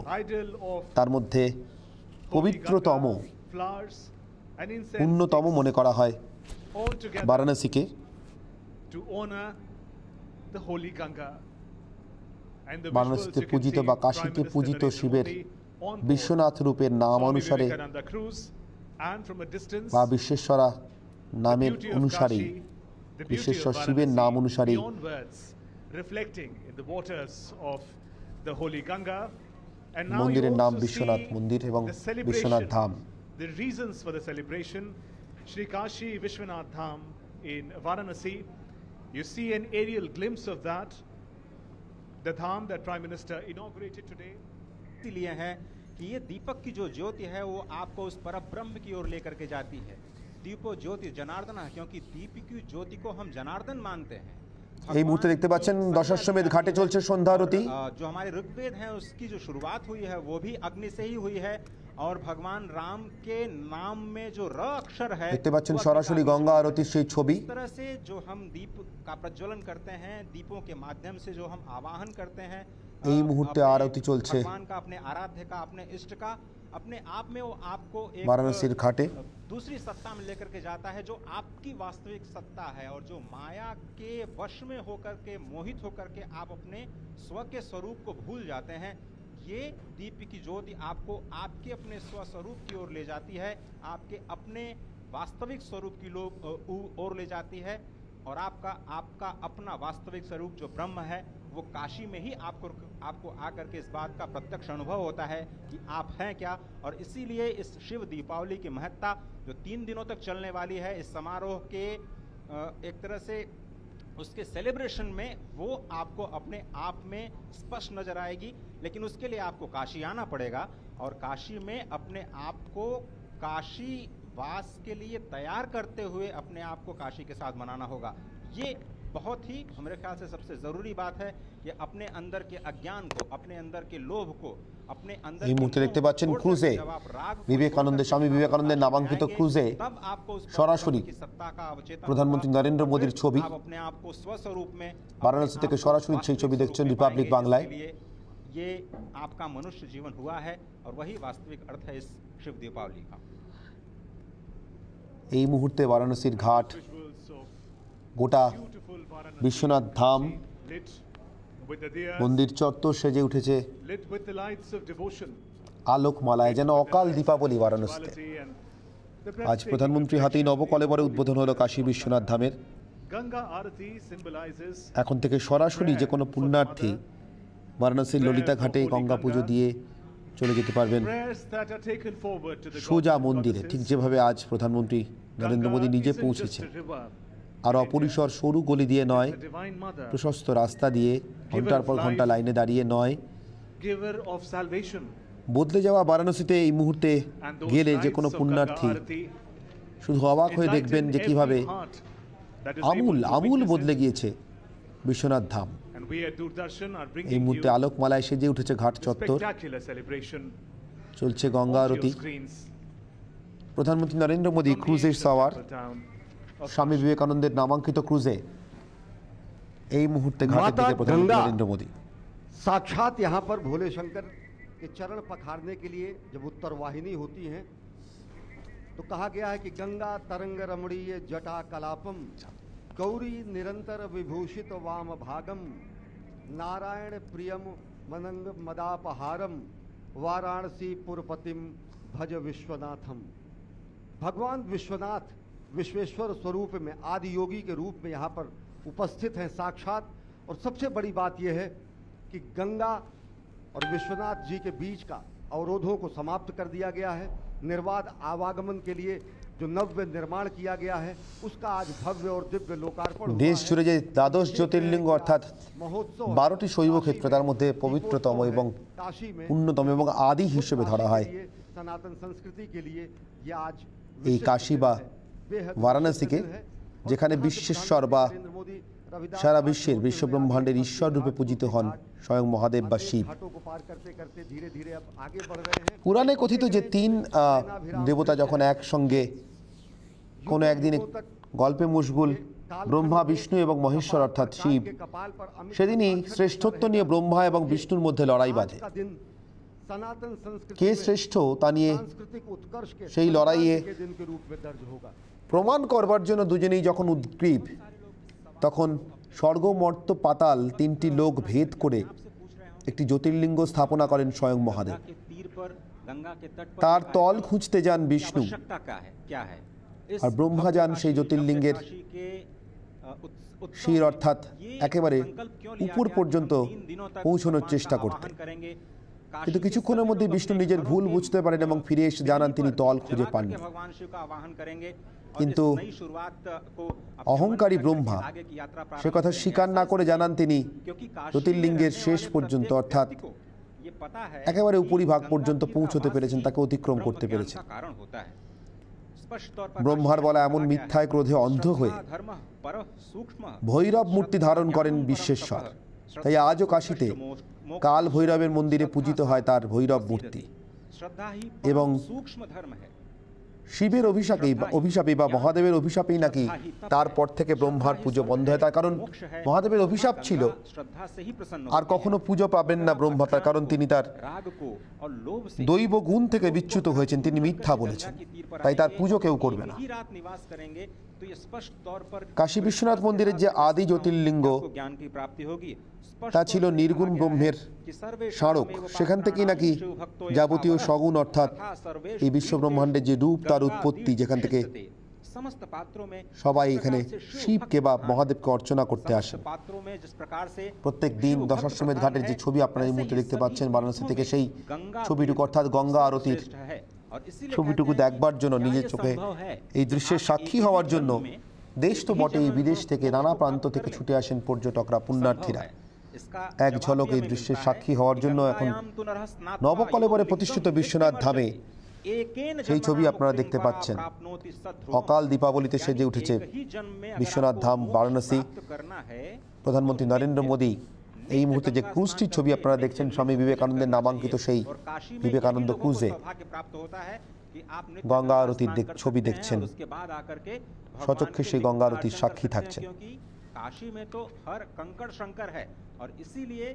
তার মধ্যে পবিত্রতম পুণ্যতম মনে করা হয় বারাণসীকে। বারাণসীতে পূজিত বা কাশীতে পূজিত শিবের বিশ্বনাথ রূপের নাম অনুসারে বা বিশ্বেশ্বরা নামের অনুসারেই, বিশ্বেশ্বর শিবের নাম অনুসারেই মন্দিরের নাম বিশ্বনাথ মন্দির এবং বিশ্বনাথ ধাম। The reasons for the celebration, Sri Kashi Vishwanath Dham in Varanasi. You see an aerial glimpse of that, the dham that Prime Minister inaugurated today. इसलिए है कि ये दीपक की जो ज्योति है वो आपको उस परब्रह्म की ओर लेकर के जाती है। दीपो ज्योति जनार्दन, क्योंकि दीप की ज्योति को हम जनार्दन मानते हैं। এই মুহূর্তে দেখতে পাচ্ছেন দশাশ্বমেধ ঘাটে চলছে সন্ধ্যা আরতি। जो हमारे ऋग्वेद है उसकी जो शुरुआत हुई है वो भी अग्नि से ही हुई है, और भगवान राम के नाम में जो र अक्षर है দেখতে পাচ্ছেন সরাসরি গঙ্গা আরতির সেই ছবি। इस तरह से जो हम दीप का प्रज्वलन करते हैं, दीपों के माध्यम से जो हम आवाहन करते हैं, এই মুহূর্তে আরতি চলছে भगवान का, अपने आराध्य का, अपने इष्ट का, अपने आप में वो आपको एक वाराणसी घाटे दूसरी सत्ता में लेकर के जाता है, जो आपकी वास्तविक सत्ता है, और जो माया के वश में होकर के, मोहित होकर के आप अपने स्व के स्वरूप को भूल जाते हैं। ये दीप की ज्योति आपको आपके अपने स्व स्वरूप की ओर ले जाती है, आपके अपने वास्तविक स्वरूप की ओर ले जाती है, और आपका अपना वास्तविक स्वरूप जो ब्रह्म है वो काशी में ही आपको आकर के इस बात का प्रत्यक्ष अनुभव होता है कि आप हैं क्या। और इसीलिए इस शिव दीपावली की महत्ता जो 3 दिनों तक चलने वाली है, इस समारोह के एक तरह से उसके सेलिब्रेशन में वो आपको अपने आप में स्पष्ट नजर आएगी। लेकिन उसके लिए आपको काशी आना पड़ेगा, और काशी में अपने आप को काशी वास के लिए तैयार करते हुए अपने आप को काशी के साथ मनाना होगा। ये बहुत ही हमारे ख्याल से सबसे ज़रूरी बात है कि अपने अंदर के अज्ञान को, अपने अंदर के लोभ को, अपने अंदर এই মুহূর্তে দেখতে পাচ্ছেন ক্রুজে বিবেকানন্দের, স্বামী বিবেকানন্দের নামাঙ্কিত ক্রুজে সরাসরি প্রধানমন্ত্রী নরেন্দ্র মোদীর ছবি। বারাণসী থেকে সরাসরি সেই ছবি দেখছেন রিপাবলিক বাংলায়। ये आपका मनुष्य जीवन हुआ है, और वही वास्तविक अर्थ है इस शिव दीपावली का। এই মুহূর্তে বারাণসীর ঘাট, গোটা বিশ্বনাথ ধাম, মন্দির চত্বর সেজে উঠেছে আলোকমালায়, যেন অকাল দীপাবলি বারাণসীতে। আজ প্রধানমন্ত্রী হাতেই নবকলেবরে উদ্বোধন হলো কাশী বিশ্বনাথ ধামের। এখন থেকে সরাসরি যে কোনো পুণ্যার্থী বারাণসীর ললিতা ঘাটে গঙ্গা পুজো দিয়ে চলে যেতে পারবেন সোজা মন্দিরে, ঠিক যেভাবে আজ প্রধানমন্ত্রী নরেন্দ্র মোদী নিজে পৌঁছেছেন। আর অপরিসর সরু গলি দিয়ে নয়, প্রশস্ত রাস্তা দিয়ে ঘন্টার পর ঘন্টা লাইনে দাঁড়িয়ে নয়, বদলে যাওয়া বারাণসীতে এই মুহূর্তে গেলে যে কোনো পুণ্যার্থী শুধু অবাক হয়ে দেখবেন যে কিভাবে আমূল বদলে গিয়েছে বিশ্বনাথ ধাম। এই মুহূর্তে আলোকমালায় সেজে উঠেছে ঘাট চত্বর, চলছে গঙ্গা আরতি। প্রধানমন্ত্রী নরেন্দ্র মোদী ক্রুজের সওয়ার, স্বামী বিবেকানন্দের নামাঙ্কিত ক্রুজে এই মুহূর্তে ঘাটের দিকে প্রধানমন্ত্রী নরেন্দ্র মোদী। साक्षात यहाँ पर भोले शंकर के चरण पखारने के लिए जब उत्तर वाहिनी होती हैं, तो कहा गया है कि गंगा तरंग रमणीय जटा कलापम गौरी निरंतर विभूषित वाम भागम नारायण प्रियम मनंग मदापहारम वाराणसी पुरपतिम भज विश्वनाथम। भगवान विश्वनाथ विश्वेश्वर स्वरूप में आदि योगी के रूप में यहाँ पर उपस्थित हैं साक्षात। और सबसे बड़ी बात यह है कि गंगा और विश्वनाथ जी के बीच का अवरोधों को समाप्त कर दिया गया है। निर्बाध आवागमन के लिए जो नव्य निर्माण किया गया है उसका आज भव्य और दिव्य लोकार्पण हुआ देश है। জুড়ে যে দ্বাদশ জ্যোতির্লিঙ্গ অর্থাৎ महोत्सव 12টি শৈব ক্ষেত্র তার মধ্যে পবিত্রতম এবং काशी में পুণ্যতম এবং আদি হিসেবে ধরা হয় सनातन संस्कृति के लिए ये आज এই কাশী বা বারাণসীকে, যেখানে বিশ্বেশ্বর বা সারা বিশ্বের বিশ্বব্রহ্মাণ্ডের ঈশ্বর রূপে পূজিত হন স্বয়ং মহাদেব বা শিব। পুরাণে কথিত যে তিন দেবতা যখন একসঙ্গে কোনো একদিনে গল্পে মশগুল, ব্রহ্মা, বিষ্ণু এবং মহেশ্বর অর্থাৎ শিব, সেদিনই শ্রেষ্ঠত্ব নিয়ে ব্রহ্মা এবং বিষ্ণুর মধ্যে লড়াই বাজে। কে শ্রেষ্ঠ তা নিয়ে সেই লড়াইয়ে প্রমাণ করবার জন্য দুজনেই যখন উদ্গ্রীব, তখন স্বর্গ মর্ত্য পাতাল তিনটি লোক ভেদ করে একটি জ্যোতির্লিঙ্গ স্থাপনা করেন স্বয়ং মহাদেব। তার তল খুঁজতে যান বিষ্ণু, আর ব্রহ্মা যান সেই জ্যোতির্লিঙ্গের শির অর্থাৎ একেবারে উপর পর্যন্ত পৌঁছানোর চেষ্টা করতে। কিন্তু কিছুক্ষণের মধ্যে বিষ্ণু নিজের ভুল বুঝতে পারেন এবং ফিরে এসে জানান তিনি তল খুঁজে পাননি। কিন্তু অহংকারী ব্রহ্মা সে কথা স্বীকার না করে জানান তিনি জ্যোতির্লিঙ্গের শেষ পর্যন্ত অর্থাৎ একেবারে উপরিভাগ পর্যন্ত পৌঁছতে পেরেছেন, তাকে অতিক্রম করতে পেরেছেন। ব্রহ্মার বলা এমন মিথ্যায় ক্রোধে অন্ধ হয়ে ভৈরব মূর্তি ধারণ করেন বিশ্বেশ্বর। তাই আজও কাশীতে কাল ভৈরবের মন্দিরে পূজিত হয় তার ভৈরব মূর্তি। এবং শিবের অভিশাপেই বা মহাদেবের অভিশাপেই নাকি তারপর থেকে ব্রহ্মার পুজো বন্ধ হয়। তার কারণ মহাদেবের অভিশাপ ছিল আর কখনো পুজো পাবেন না ব্রহ্মা, তার কারণ তিনি তার দৈব গুণ থেকে বিচ্যুত হয়েছেন, তিনি মিথ্যা বলেছেন, তাই তার পুজো কেউ করবে না। কাশী বিশ্বনাথ মন্দিরের যে আদি জ্যোতির্লিঙ্গ তা ছিল নির্গুণ ব্রহ্মের স্মারক। সেখান থেকেই নাকি যাবতীয় সগুণ অর্থাৎ এই বিশ্ব ব্রহ্মাণ্ডের যে রূপ তার উৎপত্তি, যেখান থেকে সবাই এখানে শিবকে বা মহাদেবকে অর্চনা করতে আসেন। প্রত্যেক দিন দশাশ্বমেধ ঘাটের যে ছবি আপনারা এই মুহূর্তে দেখতে পাচ্ছেন বারাণসী থেকে, সেই ছবিটুকু অর্থাৎ গঙ্গা আরতির ছবিটুকু দেখবার জন্য নিজের চোখে এই দৃশ্যের সাক্ষী হওয়ার জন্য দেশ তো বটেই, বিদেশ থেকে নানা প্রান্ত থেকে ছুটে আসেন পর্যটকরা, পুণ্যার্থীরা এক ঝলক এই দৃশ্যের সাক্ষী হওয়ার জন্য এখন নবকলেবরে প্রতিষ্ঠিত বিশ্বনাথ ধামে সেই ছবি আপনারা দেখতে পাচ্ছেন। অকাল দীপাবলিতে সেজে উঠেছে বিশ্বনাথ ধাম বারাণসী। প্রধানমন্ত্রী নরেন্দ্র মোদী এই মুহূর্তে যে ক্রুজটির ছবি আপনারা দেখছেন স্বামী বিবেকানন্দের নামাঙ্কিত সেই বিবেকানন্দ ক্রুজে গঙ্গা আরতির ছবি দেখছেন, সচক্ষে সেই গঙ্গা আরতির সাক্ষী থাকছেন। काशी में तो हर कंकड़ शंकर है और इसीलिए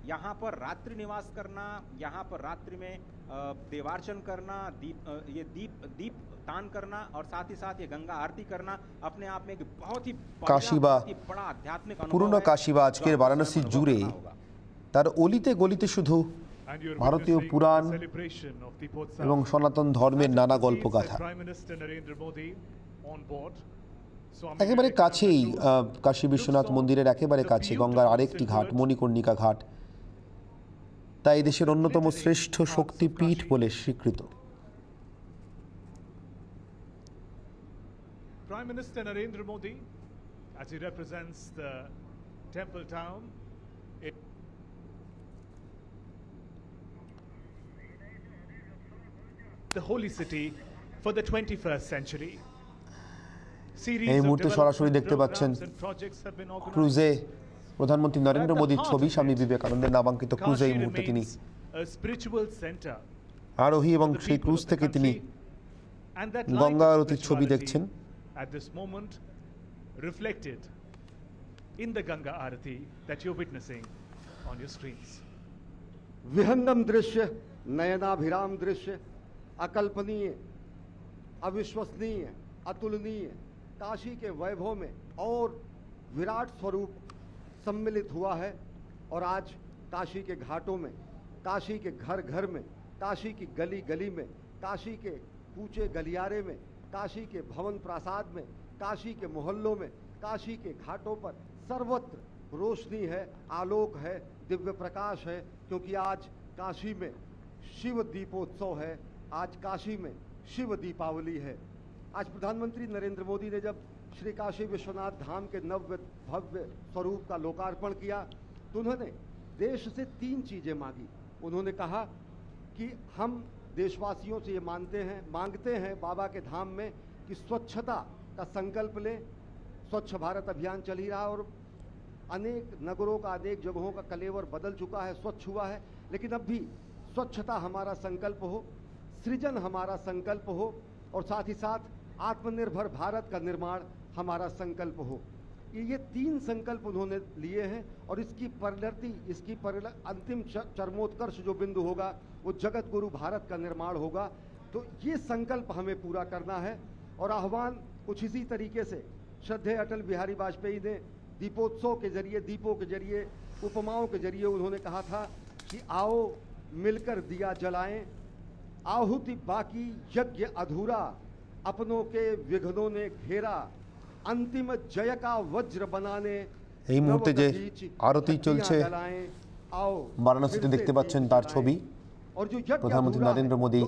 यहाँ पर रात्रि निवास करना, यहाँ पर रात्रि में देवार्चन करना, दीप दान करना और साथ ही साथ ये गंगा आरती करना अपने आप में एक बहुत ही बड़ा आध्यात्मिक अनुभव है। পুরনো কাশী বা আজকের বারাণসী জুড়ে তার অলিতে গলিতে শুধু ভারতীয় পুরাণ এবং সনাতন ধর্মের নানা গল্পগাথা। একেবারে কাছেই কাশী বিশ্বনাথ মন্দিরের একেবারে কাছে গঙ্গার আরেকটি ঘাট মণিকর্ণিকা ঘাট, তাই দেশের অন্যতম শ্রেষ্ঠ শক্তিপীঠ বলে স্বীকৃত। Prime Minister Narendra Modi, as he represents the temple town, the holy city for the 21st century. এই মুহূর্তে সরাসরি দেখতে পাচ্ছেন ক্রুজে প্রধানমন্ত্রী নরেন্দ্র মোদীর ছবি, স্বামী বিবেকানন্দের নামাঙ্কিত ক্রুজে এই মুহূর্তে তিনি আরোহী এবং সেই ক্রুজ থেকে তিনি গঙ্গা আরতির ছবি দেখছেন। विहंगम दृश्य, नयनाभिराम दृश्य, अकल्पनीय अविश्वसनीय, अतुलनीय काशी के वैभव में और विराट स्वरूप सम्मिलित हुआ है। और आज काशी के घाटों में, काशी के घर घर में, काशी की गली गली में, काशी के कूचे गलियारे में, काशी के भवन प्रासाद में, काशी के मोहल्लों में, काशी के घाटों पर सर्वत्र रोशनी है, आलोक है, दिव्य प्रकाश है, क्योंकि आज काशी में शिव दीपोत्सव है, आज काशी में शिव दीपावली है। आज प्रधानमंत्री नरेंद्र मोदी ने जब श्री काशी विश्वनाथ धाम के नव्य भव्य स्वरूप का लोकार्पण किया तो उन्होंने देश से 3 चीजें मांगी। उन्होंने कहा कि हम देशवासियों से ये मांगते हैं बाबा के धाम में कि स्वच्छता का संकल्प लें। स्वच्छ भारत अभियान चल ही रहा और अनेक नगरों का, अनेक जगहों का कलेवर बदल चुका है, स्वच्छ हुआ है, लेकिन अब भी स्वच्छता हमारा संकल्प हो, सृजन हमारा संकल्प हो और साथ ही साथ आत्मनिर्भर भारत का निर्माण हमारा संकल्प हो। ये 3 संकल्प उन्होंने लिए हैं और इसकी परिणति, अंतिम चरमोत्कर्ष जो बिंदु होगा वो जगत गुरु भारत का निर्माण होगा। तो ये संकल्प हमें पूरा करना है और आह्वान कुछ इसी तरीके से श्रद्धेय अटल बिहारी वाजपेयी ने दीपोत्सव के जरिए, दीपों के जरिए, उपमाओं के जरिए उन्होंने कहा था कि आओ मिलकर दिया जलाएं, आहुति बाकी यज्ञ अधूरा, अपनों के विघ्नों ने घेरा, अंतिम जय का वज्र बनाने এই মুহূর্তে যে আরতি চলছে বারাণসীতে দেখতে পাচ্ছেন তার ছবি। প্রধানমন্ত্রী নরেন্দ্র মোদী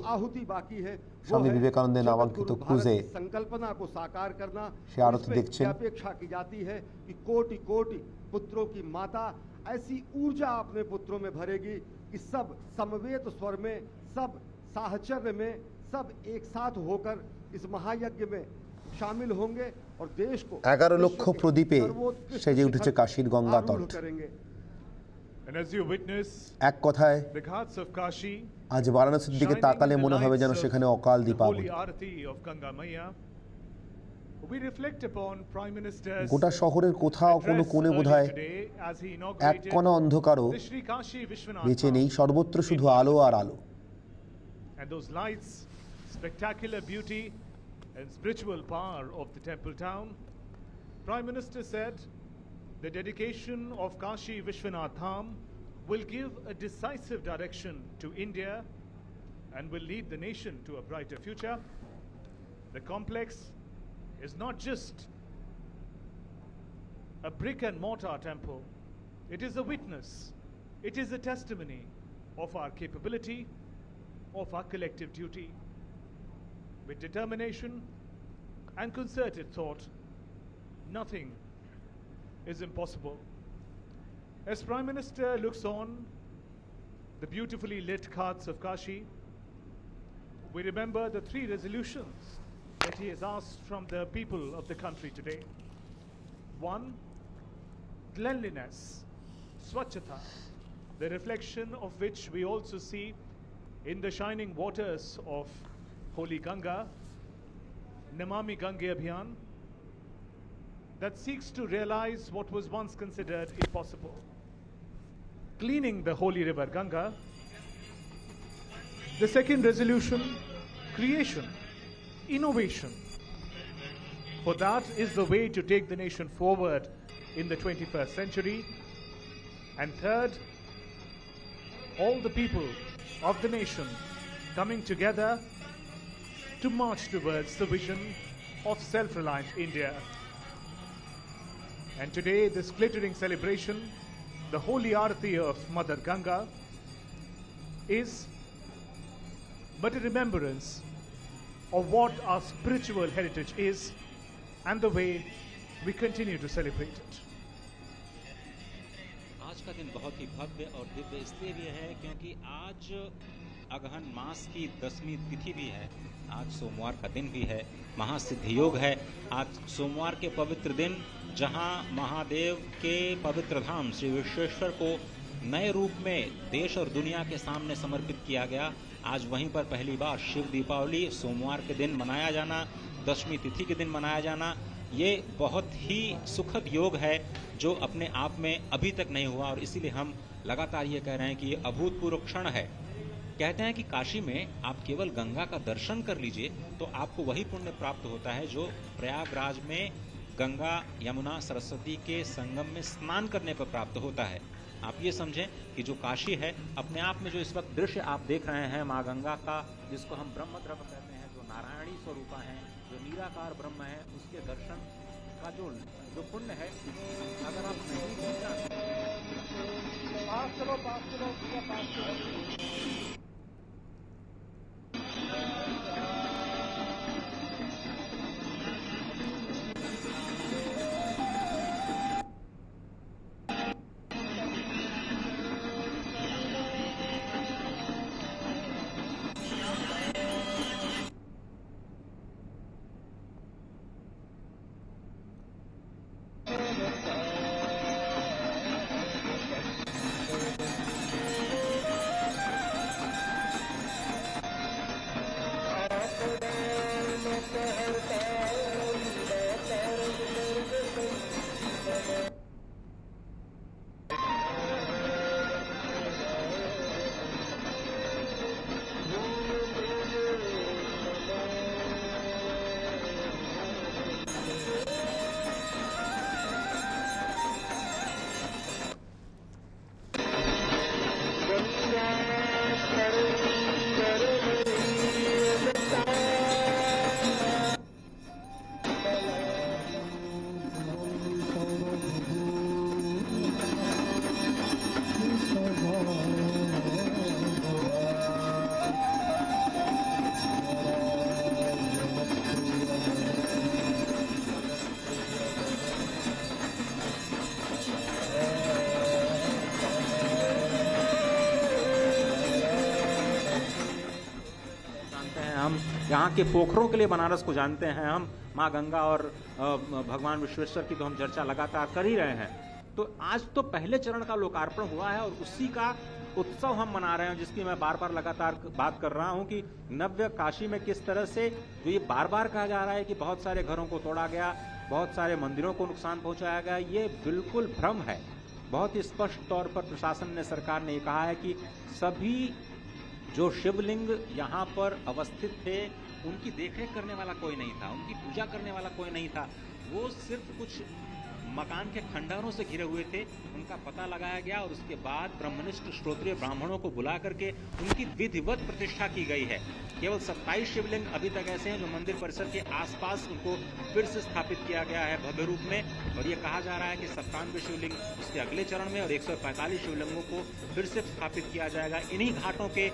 স্বামী বিবেকানন্দের নামাঙ্কিত ক্রুজে संकल्पना को साकार करना, সে আরতি দেখছেন। अपेक्षा की जाती है कि कोटि कोटि पुत्रों की माता ऐसी ऊर्जा अपने पुत्रों में भरेगी कि सब समवेत स्वर में, सब साहचर्य में, सब एक साथ होकर इस महायज्ञ में शामिल होंगे और देश को 11 লক্ষ প্রদীপে সেজে উঠেছে কাশীর গঙ্গা তট। এক কথায় আজ বারাণসীর দিকে তাকালে মনে হবে যেন সেখানে অকাল দীপাবলি। গোটা শহরের কোথাও কোনো কোণে বোধহয় এক কোণা অন্ধকারও বেঁচে নেই, সর্বত্র শুধু আলো আর আলো। and spiritual power of the temple town, Prime Minister said the dedication of Kashi Vishwanath Dham will give a decisive direction to India and will lead the nation to a brighter future. The complex is not just a brick and mortar temple, it is a witness, it is a testimony of our capability, of our collective duty. With determination and concerted thought, nothing is impossible. As Prime Minister looks on the beautifully lit ghats of Kashi, we remember the 3 resolutions that he has asked from the people of the country today. 1, cleanliness, swachhata, the reflection of which we also see in the shining waters of Holy Ganga, Namami Gange Abhiyan, that seeks to realize what was once considered impossible. Cleaning the holy river Ganga. The second resolution, creation, innovation. For that is the way to take the nation forward in the 21st century. And third, all the people of the nation coming together to march towards the vision of self-reliant India. And today, this glittering celebration, the holy Aarti of Mother Ganga, is but a remembrance of what our spiritual heritage is and the way we continue to celebrate it. आज का दिन बहुत ही भव्य और दिव्य इसलिए भी है क्योंकि आज अगहन मास की 10वीं तिथि भी है, आज सोमवार का दिन भी है, महासिद्धि योग है। आज सोमवार के पवित्र दिन जहां महादेव के पवित्र धाम श्री विश्वेश्वर को नए रूप में देश और दुनिया के सामने समर्पित किया गया, आज वहीं पर पहली बार शिव दीपावली सोमवार के दिन मनाया जाना, 10वीं तिथि के दिन मनाया जाना, ये बहुत ही सुखद योग है जो अपने आप में अभी तक नहीं हुआ और इसीलिए हम लगातार ये कह रहे हैं कि ये अभूतपूर्व क्षण है कहते हैं कि काशी में आप केवल गंगा का दर्शन कर लीजिए तो आपको वही पुण्य प्राप्त होता है जो प्रयागराज में गंगा, यमुना, सरस्वती के संगम में स्नान करने पर प्राप्त होता है। आप ये समझें कि जो काशी है अपने आप में जो इस वक्त दृश्य आप देख रहे हैं माँ गंगा का, जिसको हम ब्रह्मद्रव कहते हैं, जो नारायणी स्वरूप है, जो निराकार ब्रह्म है, उसके दर्शन का जो पुण्य है, अगर आप नहीं भी जानते यहाँ के पोखरों के लिए बनारस को जानते हैं हम, माँ गंगा और भगवान विश्वेश्वर की तो हम चर्चा लगातार कर ही रहे हैं। तो आज तो पहले चरण का लोकार्पण हुआ है और उसी का उत्सव हम मना रहे हैं, जिसकी मैं बार बार लगातार बात कर रहा हूं कि नव्य काशी में किस तरह से जो ये बार बार कहा जा रहा है कि बहुत सारे घरों को तोड़ा गया, बहुत सारे मंदिरों को नुकसान पहुंचाया गया, ये बिल्कुल भ्रम है। बहुत ही स्पष्ट तौर पर प्रशासन ने, सरकार ने कहा है कि सभी जो शिवलिंग यहाँ पर अवस्थित थे उनकी देखरेख करने वाला कोई नहीं था, उनकी पूजा करने वाला कोई नहीं था। वो सिर्फ कुछ मकान के खंडहरों से घिरे हुए थे, उनका पता लगाया गया और उसके बाद ब्रह्मनिष्ठ श्रोत्रिय ब्राह्मणों को बुला करके उनकी विधिवत प्रतिष्ठा की गई है। केवल 27 शिवलिंग अभी तक ऐसे हैं जो मंदिर परिसर के आसपास उनको फिर से स्थापित किया गया है भव्य रूप में, और ये कहा जा रहा है कि 97 शिवलिंग उसके अगले चरण में और 145 शिवलिंगों को फिर से स्थापित किया जाएगा। इन्हीं घाटों के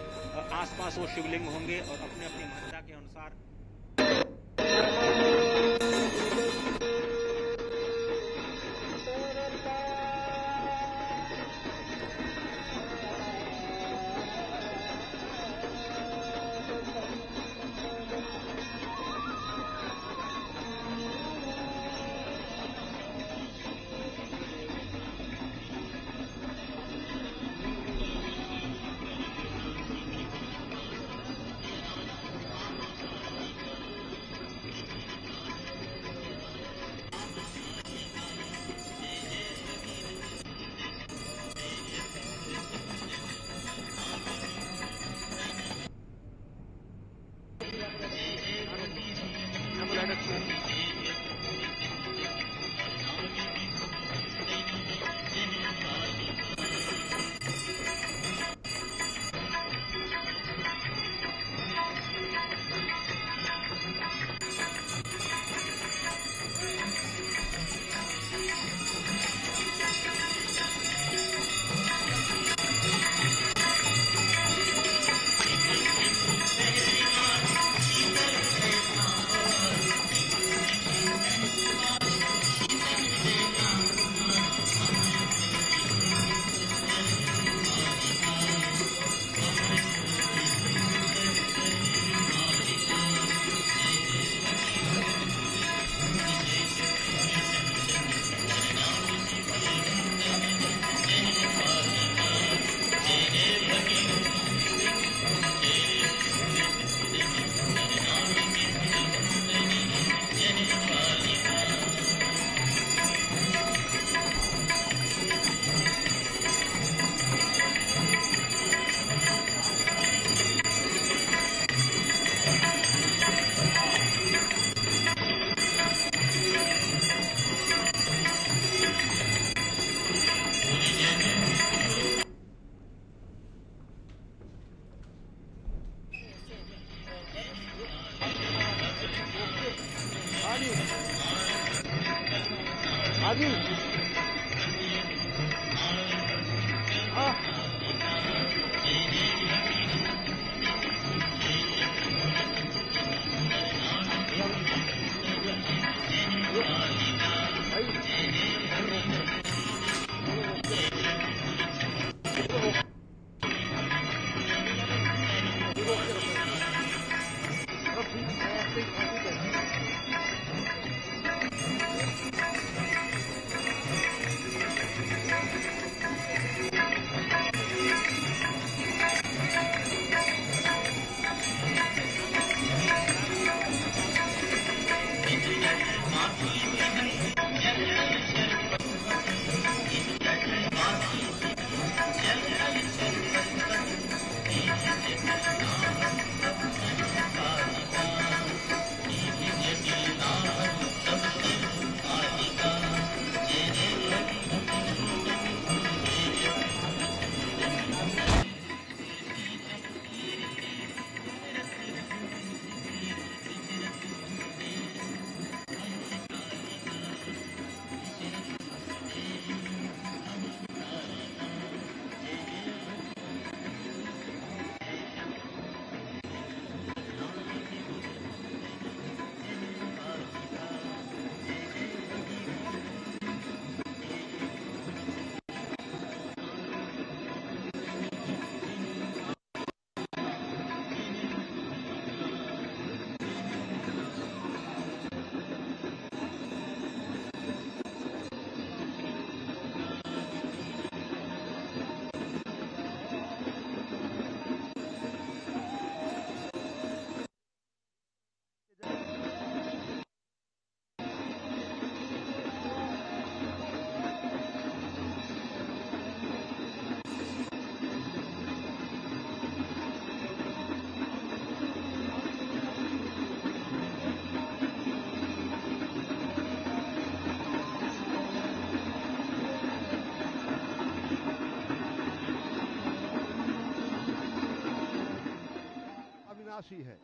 आसपास वो शिवलिंग होंगे और अपने अपनी महत्ता के अनुसार है।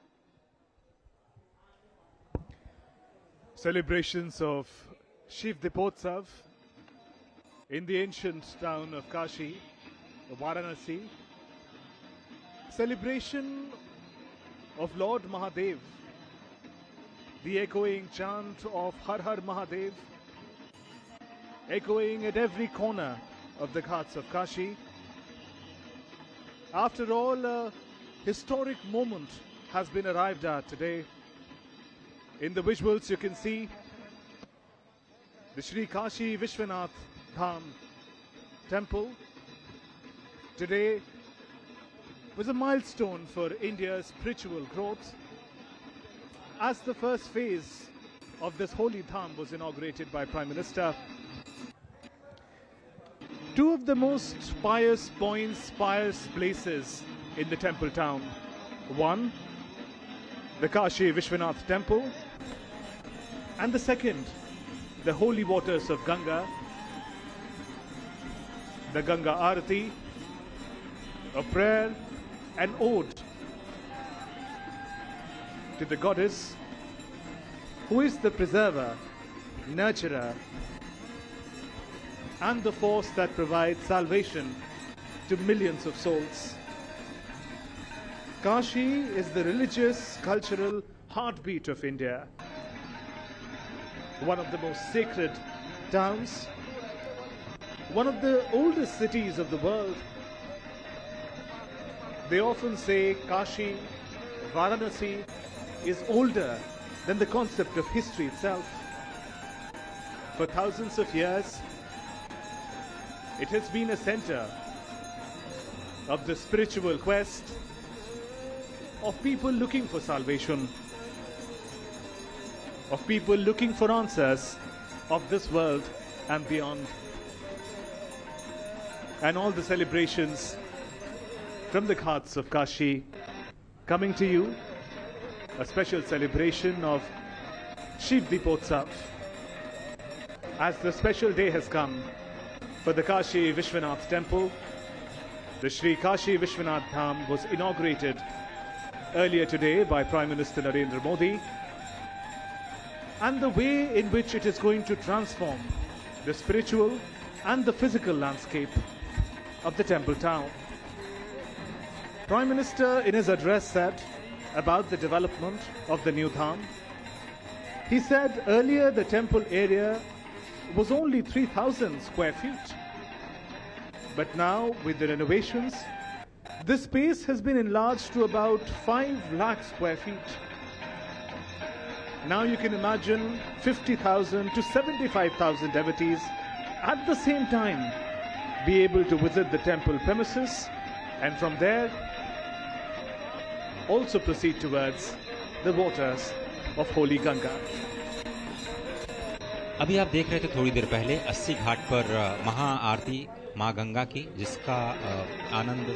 Celebrations of Shiv Dipotsav in the ancient town of Kashi, Varanasi. Celebration of Lord Mahadev. The echoing chant of Har Har Mahadev echoing at every corner of the ghats of Kashi. After all, a historic moment has been arrived at today. In the visuals you can see the Sri Kashi Vishwanath Dham temple. Today was a milestone for India's spiritual growth, as the first phase of this holy dham was inaugurated by Prime Minister. Two of the most pious points, pious places in the temple town. One, the Kashi Vishwanath temple, and the second, the holy waters of Ganga, the Ganga Arati, a prayer, an ode to the goddess who is the preserver, nurturer, and the force that provides salvation to millions of souls. Kashi is the religious, cultural heartbeat of India. One of the most sacred towns, one of the oldest cities of the world. They often say Kashi, Varanasi is older than the concept of history itself. For thousands of years, it has been a center of the spiritual quest of people looking for salvation, of people looking for answers of this world and beyond. And all the celebrations from the ghats of Kashi coming to you, a special celebration of Shiv Dipotsav, as the special day has come for the Kashi Vishwanath temple. The Sri Kashi Vishwanath Dham was inaugurated earlier today by Prime Minister Narendra Modi, and the way in which it is going to transform the spiritual and the physical landscape of the temple town. Prime Minister in his address said about the development of the new Dham. He said earlier the temple area was only 3,000 square feet. But now, with the renovations, this space has been enlarged to about 5 lakh square feet. Now you can imagine 50,000 to 75,000 devotees at the same time be able to visit the temple premises, and from there also proceed towards the waters of holy Ganga. अभी आप देख रहे थे थोड़ी देर पहले 80 घाट पर महा आरती मां गंगा की, जिसका आनंद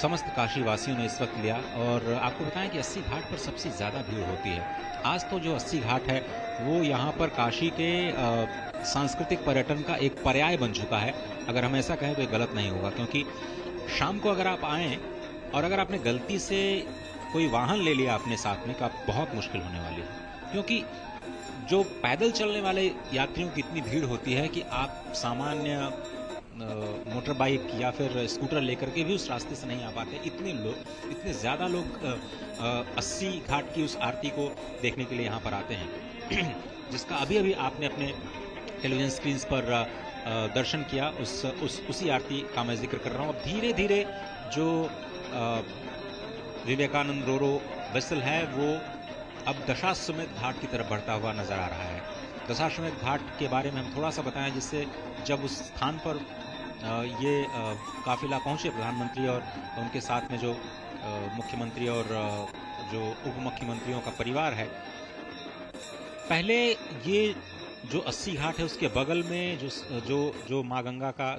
समस्त काशी वासियों ने इस वक्त लिया। और आपको बताएं कि 80 घाट पर सबसे ज़्यादा भीड़ होती है। आज तो जो 80 घाट है वो यहाँ पर काशी के सांस्कृतिक पर्यटन का एक पर्याय बन चुका है। अगर हम ऐसा कहें तो ये गलत नहीं होगा, क्योंकि शाम को अगर आप आएँ और अगर आपने गलती से कोई वाहन ले लिया अपने साथ में, तो आप बहुत मुश्किल होने वाली है, क्योंकि जो पैदल चलने वाले यात्रियों की इतनी भीड़ होती है कि आप सामान्य मोटर बाइक या फिर स्कूटर लेकर के भी उस रास्ते से नहीं आ पाते। इतने ज़्यादा लोग 80 घाट की उस आरती को देखने के लिए यहाँ पर आते हैं, जिसका अभी आपने अपने टेलीविजन स्क्रीन पर दर्शन किया। उसी आरती का मैं जिक्र कर रहा हूँ। अब धीरे धीरे जो विवेकानंद रोरो वेसल है वो अब दशाश्वमेध घाट की तरफ बढ़ता हुआ नजर आ रहा है। दशाश्वमेध घाट के बारे में हम थोड़ा सा बताएं, जिससे जब उस स्थान पर ये काफिला पहुंचे, प्रधानमंत्री और उनके साथ में जो मुख्यमंत्री और जो उप मुख्यमंत्रियों का परिवार है, पहले ये जो 80 घाट है उसके बगल में जो माँ गंगा का